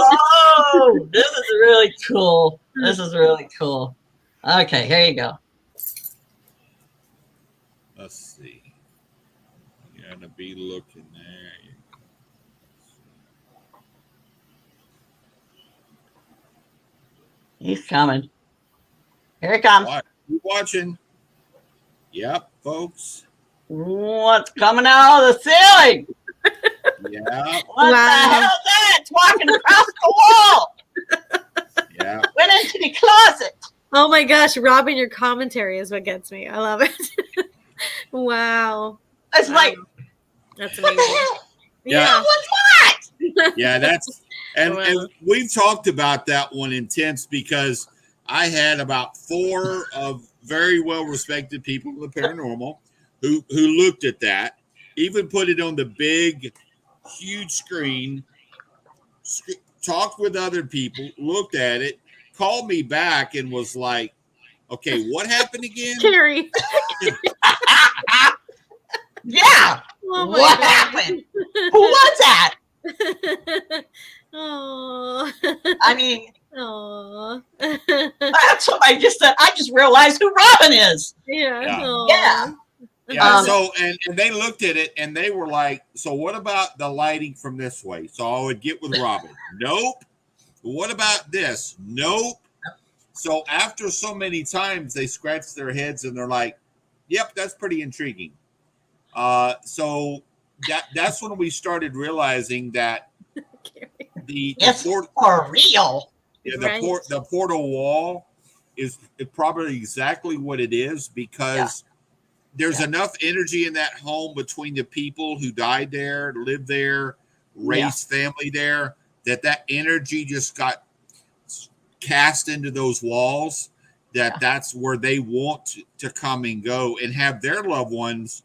Speaker 3: Oh, this is really cool. This is really cool. Okay, here you go.
Speaker 2: Let's see. You gotta be looking there.
Speaker 3: He's coming. Here he comes.
Speaker 2: Keep watching. Yep, folks.
Speaker 3: What's coming out of the ceiling?
Speaker 2: Yeah.
Speaker 3: What the hell is that? It's walking across the wall.
Speaker 2: Yeah.
Speaker 3: Went into the closet.
Speaker 1: Oh my gosh, Robin, your commentary is what gets me. I love it. Wow.
Speaker 3: It's like,
Speaker 1: That's
Speaker 3: what the
Speaker 1: amazing.
Speaker 3: hell?
Speaker 2: Yeah.
Speaker 3: What's that?
Speaker 2: Yeah, that's and
Speaker 1: Wow.
Speaker 2: we've talked about that one intense because I had about 4 of very well respected people in the paranormal who looked at that, even put it on the big, huge screen, talked with other people, looked at it, called me back, and was like, "Okay, what happened again?"
Speaker 1: Carrie.
Speaker 3: Yeah.
Speaker 1: Oh my
Speaker 3: What
Speaker 1: God.
Speaker 3: happened? Who was that?
Speaker 1: Oh.
Speaker 3: I mean,
Speaker 1: Oh.
Speaker 3: that's what I just said. I just realized who Robin is.
Speaker 1: Yeah.
Speaker 2: Yeah.
Speaker 1: Aw.
Speaker 3: Yeah.
Speaker 2: Yeah.
Speaker 3: Um,
Speaker 2: So and they looked at it and they were like, "So what about the lighting from this way?" So I would get with Robin. Nope. What about this? Nope. So after so many times, they scratch their heads and they're like, "Yep, that's pretty intriguing." So that's when we started realizing that
Speaker 1: Carrie.
Speaker 2: the
Speaker 3: it's
Speaker 2: port,
Speaker 3: for real.
Speaker 2: yeah,
Speaker 1: Right.
Speaker 2: the portal wall is probably exactly what it is because there's enough energy in that home between the people who died there, lived there, raised family there, that energy just got cast into those walls. That's where they want to come and go and have their loved ones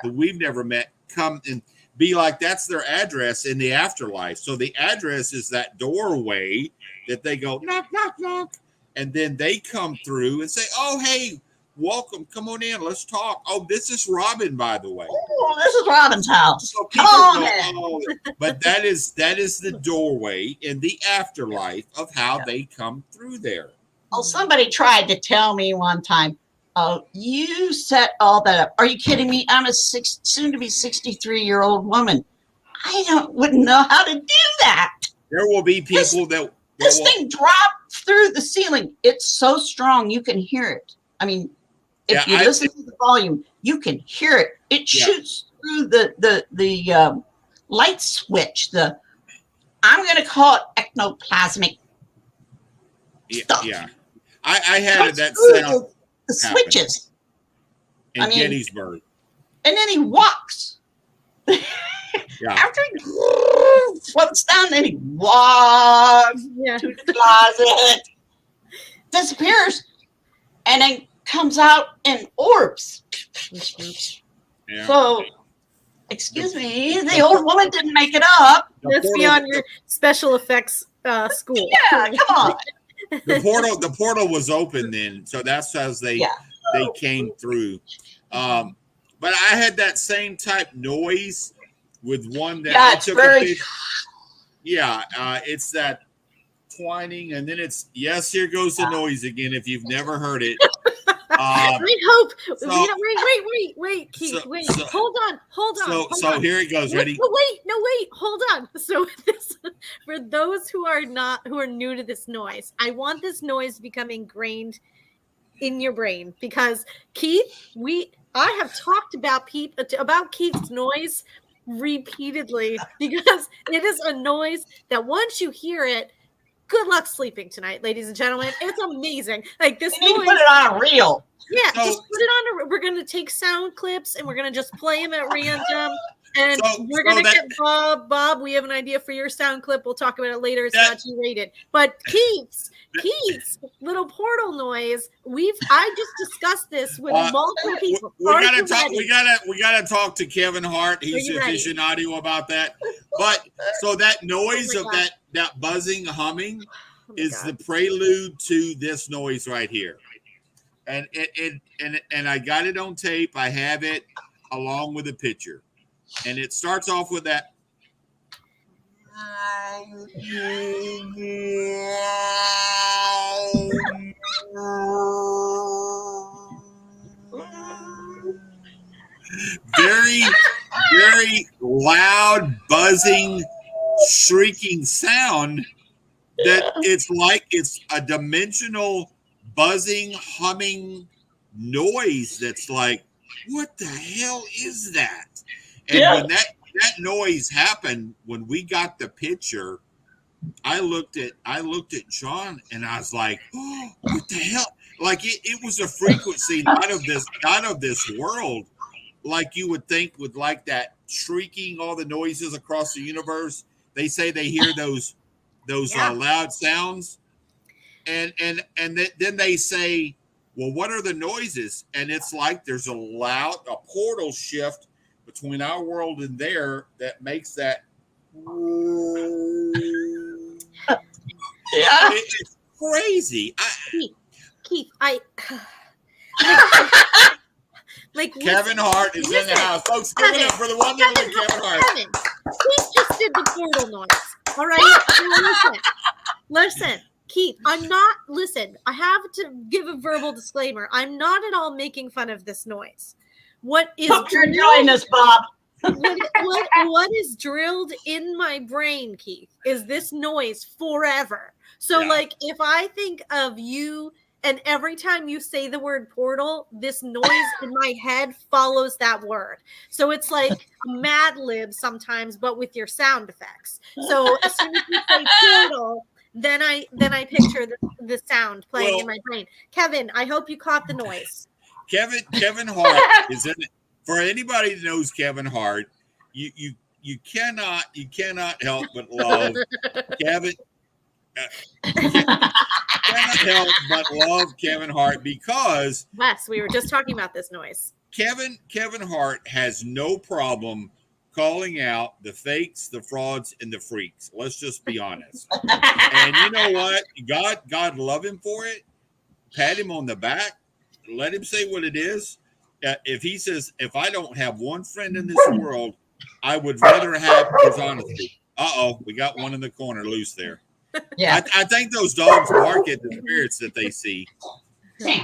Speaker 2: who we've never met come and be like that's their address in the afterlife. So the address is that doorway that they go knock knock knock, and then they come through and say, "Oh hey, welcome, come on in, let's talk. Oh, this is Robin, by the way."
Speaker 3: Oh, this is Robin's house.
Speaker 2: So
Speaker 3: Come
Speaker 2: people
Speaker 3: on
Speaker 2: go,
Speaker 3: in.
Speaker 2: "Oh," but that is the doorway in the afterlife of how they come through there.
Speaker 3: Oh, somebody tried to tell me one time, "Oh, you set all that up." Are you kidding me? I'm a soon to be 63-year-old woman. Wouldn't know how to do that.
Speaker 2: There will be people that
Speaker 3: This
Speaker 2: will,
Speaker 3: thing dropped through the ceiling. It's so strong you can hear it. I mean, if you listen to the volume, you can hear it. It shoots through the light switch. I'm going to call it ectoplasmic stuff.
Speaker 2: Yeah. I had that sound
Speaker 3: the switches
Speaker 2: in Gettysburg.
Speaker 3: And then he walks. After he floats down, then he walks to the closet, disappears, and then comes out in orbs.
Speaker 2: Yeah.
Speaker 3: So, excuse me, the old woman didn't make it up.
Speaker 1: That's beyond your special effects school.
Speaker 3: Yeah, come on.
Speaker 2: The portal was open then, so that's as they came through. But I had that same type noise with one that I took a picture. Yeah, it's that twining, and then it's here goes the noise again. If you've never heard it,
Speaker 1: I hope.
Speaker 2: So,
Speaker 1: wait, Keith, wait. Hold on.
Speaker 2: So here it goes. Ready?
Speaker 1: Wait, hold on. So for those who are new to this noise, I want this noise to become ingrained in your brain because Keith, I have talked about Keith's noise repeatedly because it is a noise that once you hear it, good luck sleeping tonight, ladies and gentlemen. It's amazing. Like this
Speaker 3: You need
Speaker 1: noise.
Speaker 3: to put it on a reel.
Speaker 1: Yeah, just put it on. We're going to take sound clips and we're going to just play them at random. And we're going to get Bob. Bob, we have an idea for your sound clip. We'll talk about it later. It's not G-rated. But Keith's little portal noise. I just discussed this with multiple people.
Speaker 2: We gotta talk to Kevin Hart. He's the aficionado about that. But so that noise of that buzzing, humming is the prelude to this noise right here. And I got it on tape. I have it along with a picture. And it starts off with that. Very, very loud, buzzing, shrieking sound that it's like it's a dimensional buzzing, humming noise that's like, what the hell is that? And when that noise happened, when we got the picture, I looked at John and I was like, oh, what the hell? Like it was a frequency not of this world, like you would think with like that shrieking, all the noises across the universe. They say they hear those loud sounds, and then they say, well, what are the noises? And it's like there's a portal shift between our world and there that makes that. Yeah, it's crazy.
Speaker 1: Keith, like
Speaker 2: Kevin Hart is in the house, folks. Give it up for the one that Kevin Hart.
Speaker 1: Kevin, Keith just did the portal noise. All right, listen, Keith. Listen, I have to give a verbal disclaimer. I'm not at all making fun of this noise. What is
Speaker 3: you're enjoying this, Bob?
Speaker 1: what is drilled in my brain, Keith, is this noise forever. So like if I think of you and every time you say the word portal, this noise in my head follows that word. So it's like Mad Lib sometimes, but with your sound effects. So as soon as you say portal, then I picture the sound playing in my brain. Kevin, I hope you caught the noise.
Speaker 2: Kevin Hart is in it. For anybody that knows Kevin Hart, you cannot help but love Kevin. Cannot help but love Kevin Hart because
Speaker 1: Wes, we were just talking about this noise.
Speaker 2: Kevin Hart has no problem calling out the fakes, the frauds, and the freaks. Let's just be honest. And you know what? God love him for it. Pat him on the back. Let him say what it is. If he says, if I don't have one friend in this world, I would rather have his honesty. We got one in the corner loose there. Yeah, I think those dogs bark at the spirits that they see.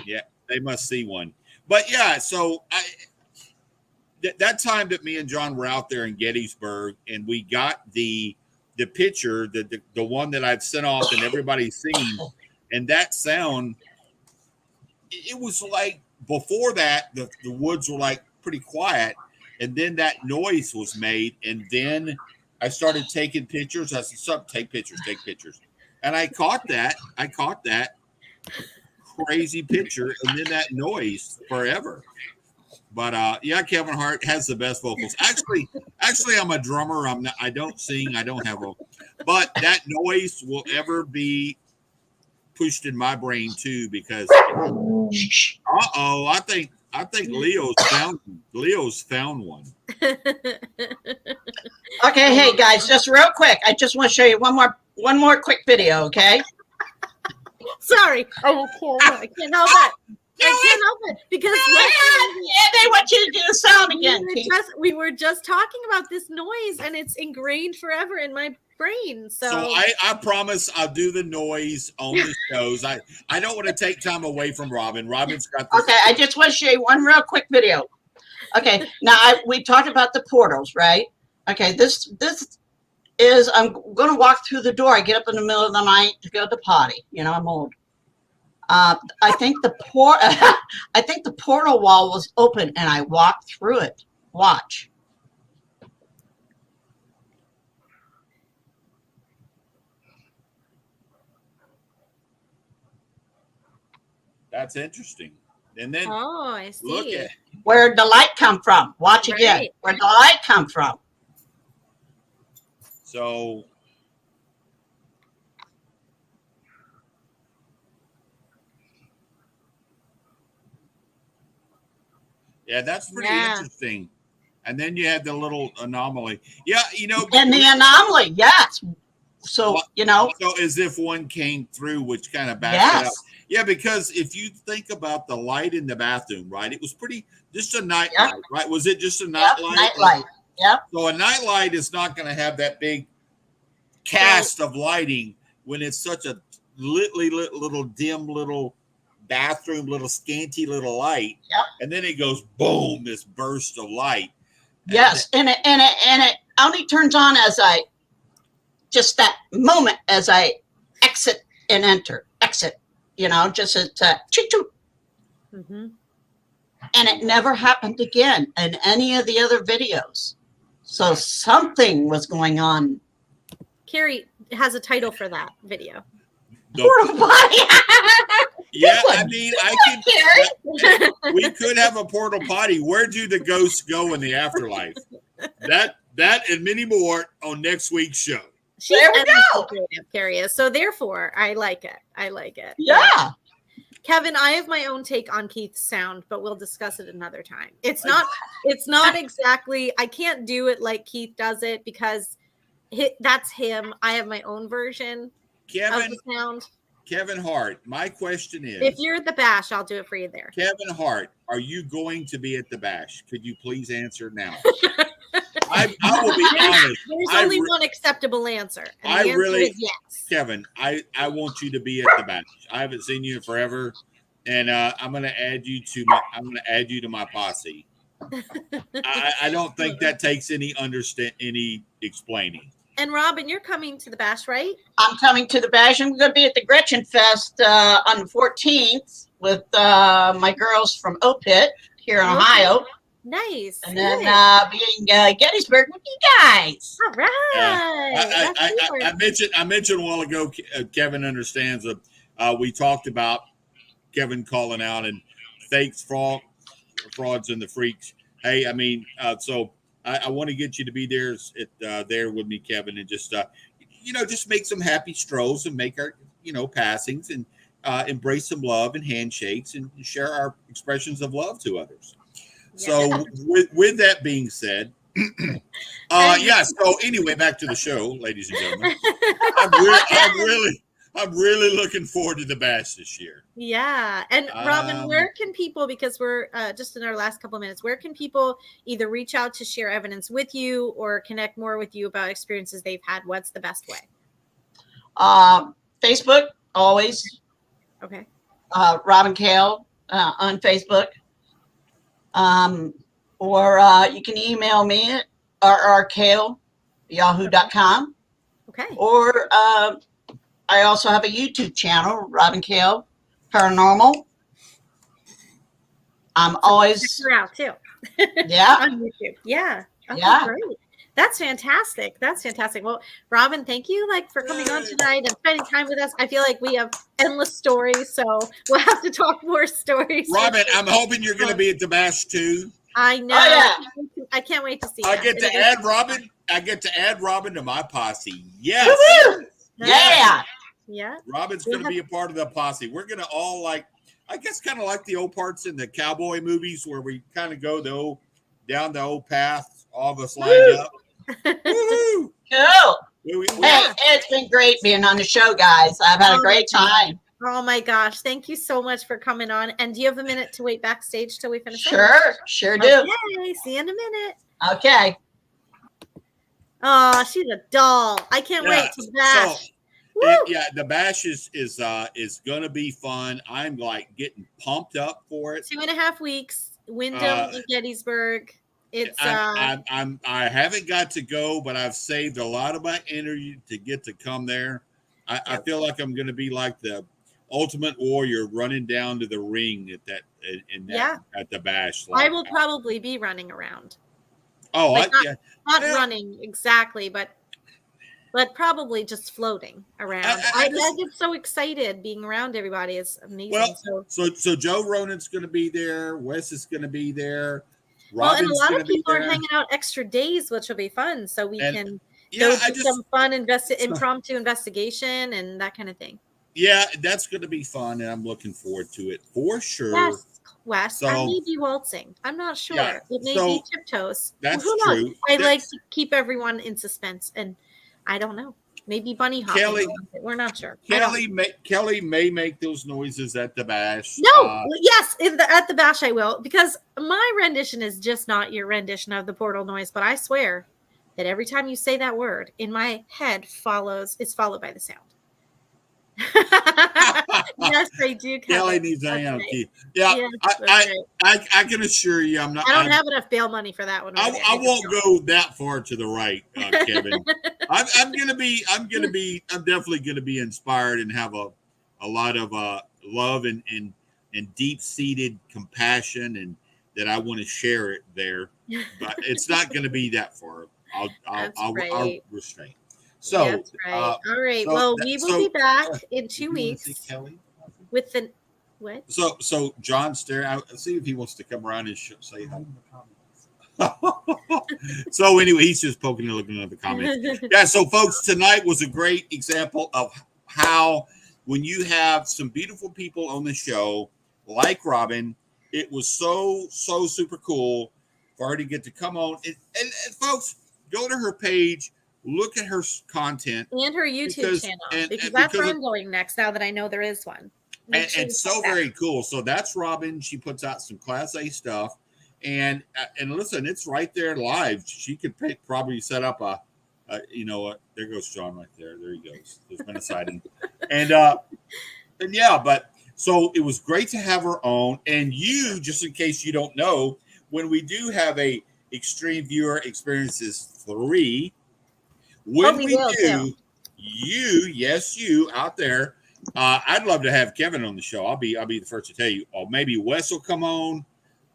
Speaker 2: Yeah, they must see one. But yeah, so that time that me and John were out there in Gettysburg, and we got the picture, the one that I've sent off and everybody's seen, and that sound, it was like before that the woods were like pretty quiet, and then that noise was made, and then I started taking pictures. I said, take pictures. And I caught that crazy picture and then that noise forever. But yeah, Kevin Hart has the best vocals. Actually, I'm a drummer. I don't sing. I don't have but that noise will ever be pushed in my brain too, because I think Leo's found one.
Speaker 3: Okay, hey guys, just real quick. I just want to show you one more quick video, okay?
Speaker 1: Sorry. I can't help it. I can't help it because
Speaker 3: they want you to do the sound again.
Speaker 1: We were just talking about this noise, and it's ingrained forever in my brain. So
Speaker 2: I promise I'll do the noise on the shows. I don't want to take time away from Robin. Robin's got this.
Speaker 3: Okay, I just want to show you one real quick video. Okay, now we talked about the portals, right? Okay, this is, I'm going to walk through the door. I get up in the middle of the night to go to the potty. You know, I'm old. I think the I think the portal wall was open and I walked through it. Watch.
Speaker 2: That's interesting. And then
Speaker 1: Oh, I see.
Speaker 2: look at
Speaker 3: Where'd the light come from? Watch again.
Speaker 1: Right.
Speaker 3: Where'd the light come from?
Speaker 2: so. Yeah, that's pretty interesting. And then you had the little anomaly. Yeah,
Speaker 3: And the anomaly, yes. So,
Speaker 2: so as if one came through, which kind of backs it up. Yeah, because if you think about the light in the bathroom, right? It was just a night light, right? Was it just a night light?
Speaker 3: Night light. Yep.
Speaker 2: So a night light is not going to have that big cast of lighting when it's such a little dim little bathroom, little scanty little light.
Speaker 3: Yep.
Speaker 2: And then it goes boom, this burst of light.
Speaker 3: Yes, and it only turns on as I just that moment as I exit and enter. Exit, just at choo-choo.
Speaker 1: Mm-hmm.
Speaker 3: And it never happened again in any of the other videos. So something was going on.
Speaker 1: Carrie has a title for that video.
Speaker 3: Portal potty.
Speaker 2: Yeah, I mean, we could have a portal potty. Where do the ghosts go in the afterlife? That and many more on next week's show.
Speaker 3: There we go.
Speaker 1: Carrie is. So therefore, I like it.
Speaker 3: Yeah.
Speaker 1: Kevin, I have my own take on Keith's sound, but we'll discuss it another time. It's not exactly, I can't do it like Keith does it because that's him. I have my own version of the sound.
Speaker 2: Kevin Hart, my question is,
Speaker 1: if you're at the bash, I'll do it for you there.
Speaker 2: Kevin Hart, are you going to be at the bash? Could you please answer now? I will be honest.
Speaker 1: There's only one acceptable answer. And the answer is yes.
Speaker 2: Kevin, I want you to be at the bash. I haven't seen you in forever, and I'm going to add you to my posse. I don't think that takes any explaining.
Speaker 1: And Robin, you're coming to the bash, right?
Speaker 3: I'm coming to the bash. I'm going to be at the Gretchen Fest on the 14th with my girls from OPIT here in Ohio.
Speaker 1: Nice.
Speaker 3: And then being Gettysburg with you guys.
Speaker 1: All right.
Speaker 2: I mentioned a while ago, Kevin understands. We talked about Kevin calling out and fakes, frauds, and the freaks. Hey, I mean, so I want to get you to be there with me, Kevin, and just just make some happy strolls and make our passings and embrace some love and handshakes and share our expressions of love to others. So with that being said, so anyway, back to the show, ladies and gentlemen. I'm really looking forward to the bash this year.
Speaker 1: Yeah. And Robin, where can people, because we're just in our last couple of minutes, where can people either reach out to share evidence with you or connect more with you about experiences they've had? What's the best way?
Speaker 3: Facebook, always.
Speaker 1: Okay.
Speaker 3: Robin Kale on Facebook. Or you can email me at rrkale@yahoo.com.
Speaker 1: Okay.
Speaker 3: Or I also have a YouTube channel, Robin Kale Paranormal. I'm always
Speaker 1: check her out too.
Speaker 3: Yeah.
Speaker 1: On YouTube. Yeah. Okay,
Speaker 3: yeah.
Speaker 1: Great. That's fantastic. Well, Robin, thank you for coming on tonight and spending time with us. I feel like we have endless stories, so we'll have to talk more stories.
Speaker 2: Robin, I'm hoping you're going to be at the bash too.
Speaker 1: I know.
Speaker 3: Oh,
Speaker 1: yeah. I can't wait to see.
Speaker 2: I get to add Robin to my posse. Yes.
Speaker 3: Woo-hoo! Yeah.
Speaker 1: Yeah.
Speaker 2: Robin's going to be a part of the posse. We're going to all I guess kind of like the old parts in the cowboy movies where we kind of go down the old path, all of us lined up. Woo-hoo!
Speaker 3: Cool. Hey, it's been great being on the show, guys. I've had a great time.
Speaker 1: Oh my gosh. Thank you so much for coming on. And do you have a minute to wait backstage till we finish?
Speaker 3: Sure do.
Speaker 1: Okay, see you in a minute.
Speaker 3: Okay.
Speaker 1: Oh, she's a doll. I can't wait to bash.
Speaker 2: The bash is gonna be fun. I'm getting pumped up for it.
Speaker 1: 2.5 weeks. Wyndham and Gettysburg. It's
Speaker 2: I haven't got to go, but I've saved a lot of my energy to get to come there. I feel like I'm gonna be like the Ultimate Warrior running down to the ring at that at the bash.
Speaker 1: I will probably be running around.
Speaker 2: Oh,
Speaker 1: like not running exactly, but probably just floating around. I get so excited being around everybody. It's amazing.
Speaker 2: Well, so Joe Ronan's going to be there. Wes is going to be there.
Speaker 1: And a lot of people are hanging out extra days, which will be fun. So we can go do some fun impromptu investigation and that kind of thing.
Speaker 2: Yeah, that's going to be fun, and I'm looking forward to it for sure.
Speaker 1: Yes, Wes. I may be waltzing. I'm not sure. Yeah, it may be tiptoes.
Speaker 2: That's true.
Speaker 1: I like to keep everyone in suspense, and I don't know. Maybe bunny hopping. We're not sure.
Speaker 2: Kelly may make those noises at the bash.
Speaker 1: No, yes, at the bash I will, because my rendition is just not your rendition of the portal noise. But I swear that every time you say that word, in my head it's followed by the sound. Yes, I do.
Speaker 2: Kelly needs to hang out. Yeah, yes, I can assure you, I'm not.
Speaker 1: I don't have enough bail money for that one.
Speaker 2: I won't go that far to the right, Kevin. I'm definitely gonna be inspired and have a lot of love and deep seated compassion, and that I want to share it there. But it's not going to be that far. I'll restrain. So
Speaker 1: that's right. All right. Well, we will be back in 2 weeks with the what?
Speaker 2: So John stare out. See if he wants to come around and say hi. So anyway, he's just poking and looking at the comments. Yeah. So folks, tonight was a great example of how when you have some beautiful people on the show, like Robin, it was so super cool for her to get to come on and folks, go to her page. Look at her content
Speaker 1: and her YouTube channel because that's where I'm going next. Now that I know there is one,
Speaker 2: and so very cool. So that's Robin. She puts out some Class A stuff, and listen, it's right there live. She could probably set up there goes John right there. There he goes. There's been a sighting, and yeah, but so it was great to have her on. And you, just in case you don't know, when we do have a Extreme Viewer Experiences 3. When we do, you out there, I'd love to have Kevin on the show. I'll be the first to tell you. Or maybe Wes will come on.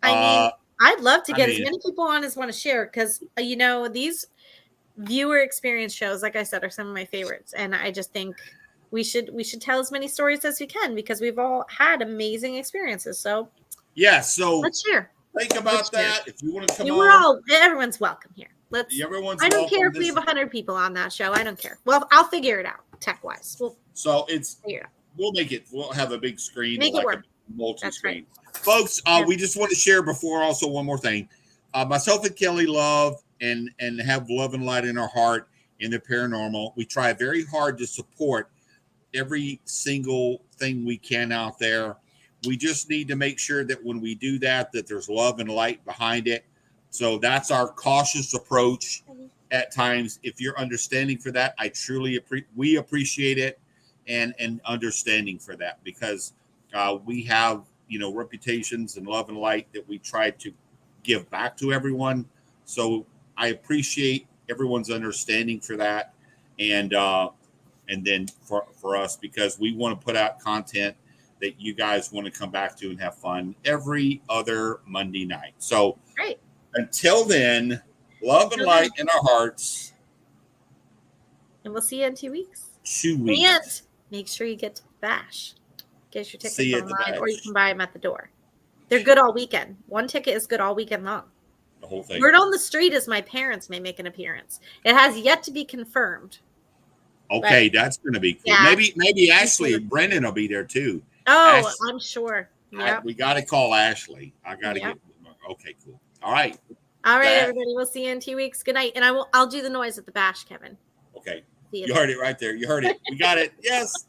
Speaker 1: I'd love to get as many people on as want to share because these viewer experience shows, like I said, are some of my favorites, and I just think we should tell as many stories as we can because we've all had amazing experiences. So
Speaker 2: so
Speaker 1: let's share.
Speaker 2: Think about that. If you want to come on,
Speaker 1: everyone's welcome here. I don't care if we have 100 people on that show. I don't care. Well, I'll figure it out tech-wise.
Speaker 2: We'll make it. We'll have a big screen,
Speaker 1: make it work.
Speaker 2: A multi-screen. Right. Folks, we just want to share before also one more thing. Myself and Kelly love and have love and light in our heart in the paranormal. We try very hard to support every single thing we can out there. We just need to make sure that when we do that there's love and light behind it. So that's our cautious approach at times. If you're understanding for that, I truly we appreciate it and understanding for that because we have, reputations and love and light that we try to give back to everyone. So I appreciate everyone's understanding for that. And then for us, because we want to put out content that you guys want to come back to and have fun every other Monday night. So
Speaker 1: great.
Speaker 2: Until then, love and light in our hearts.
Speaker 1: And we'll see you in 2 weeks.
Speaker 2: 2 weeks.
Speaker 1: And make sure you get to the bash. Get your tickets online or you can buy them at the door. They're good all weekend. One ticket is good all weekend long.
Speaker 2: The whole thing.
Speaker 1: Word on the street is my parents may make an appearance. It has yet to be confirmed.
Speaker 2: Okay, that's going to be cool. Yeah. Maybe Ashley and Brendan will be there too.
Speaker 1: Oh, I'm sure. Yeah.
Speaker 2: We got to call Ashley. I got to get. Okay, cool. All right,
Speaker 1: everybody. We'll see you in 2 weeks. Good night. And I'll do the noise at the bash, Kevin.
Speaker 2: Okay. You heard it right there. You heard it. We got it. Yes.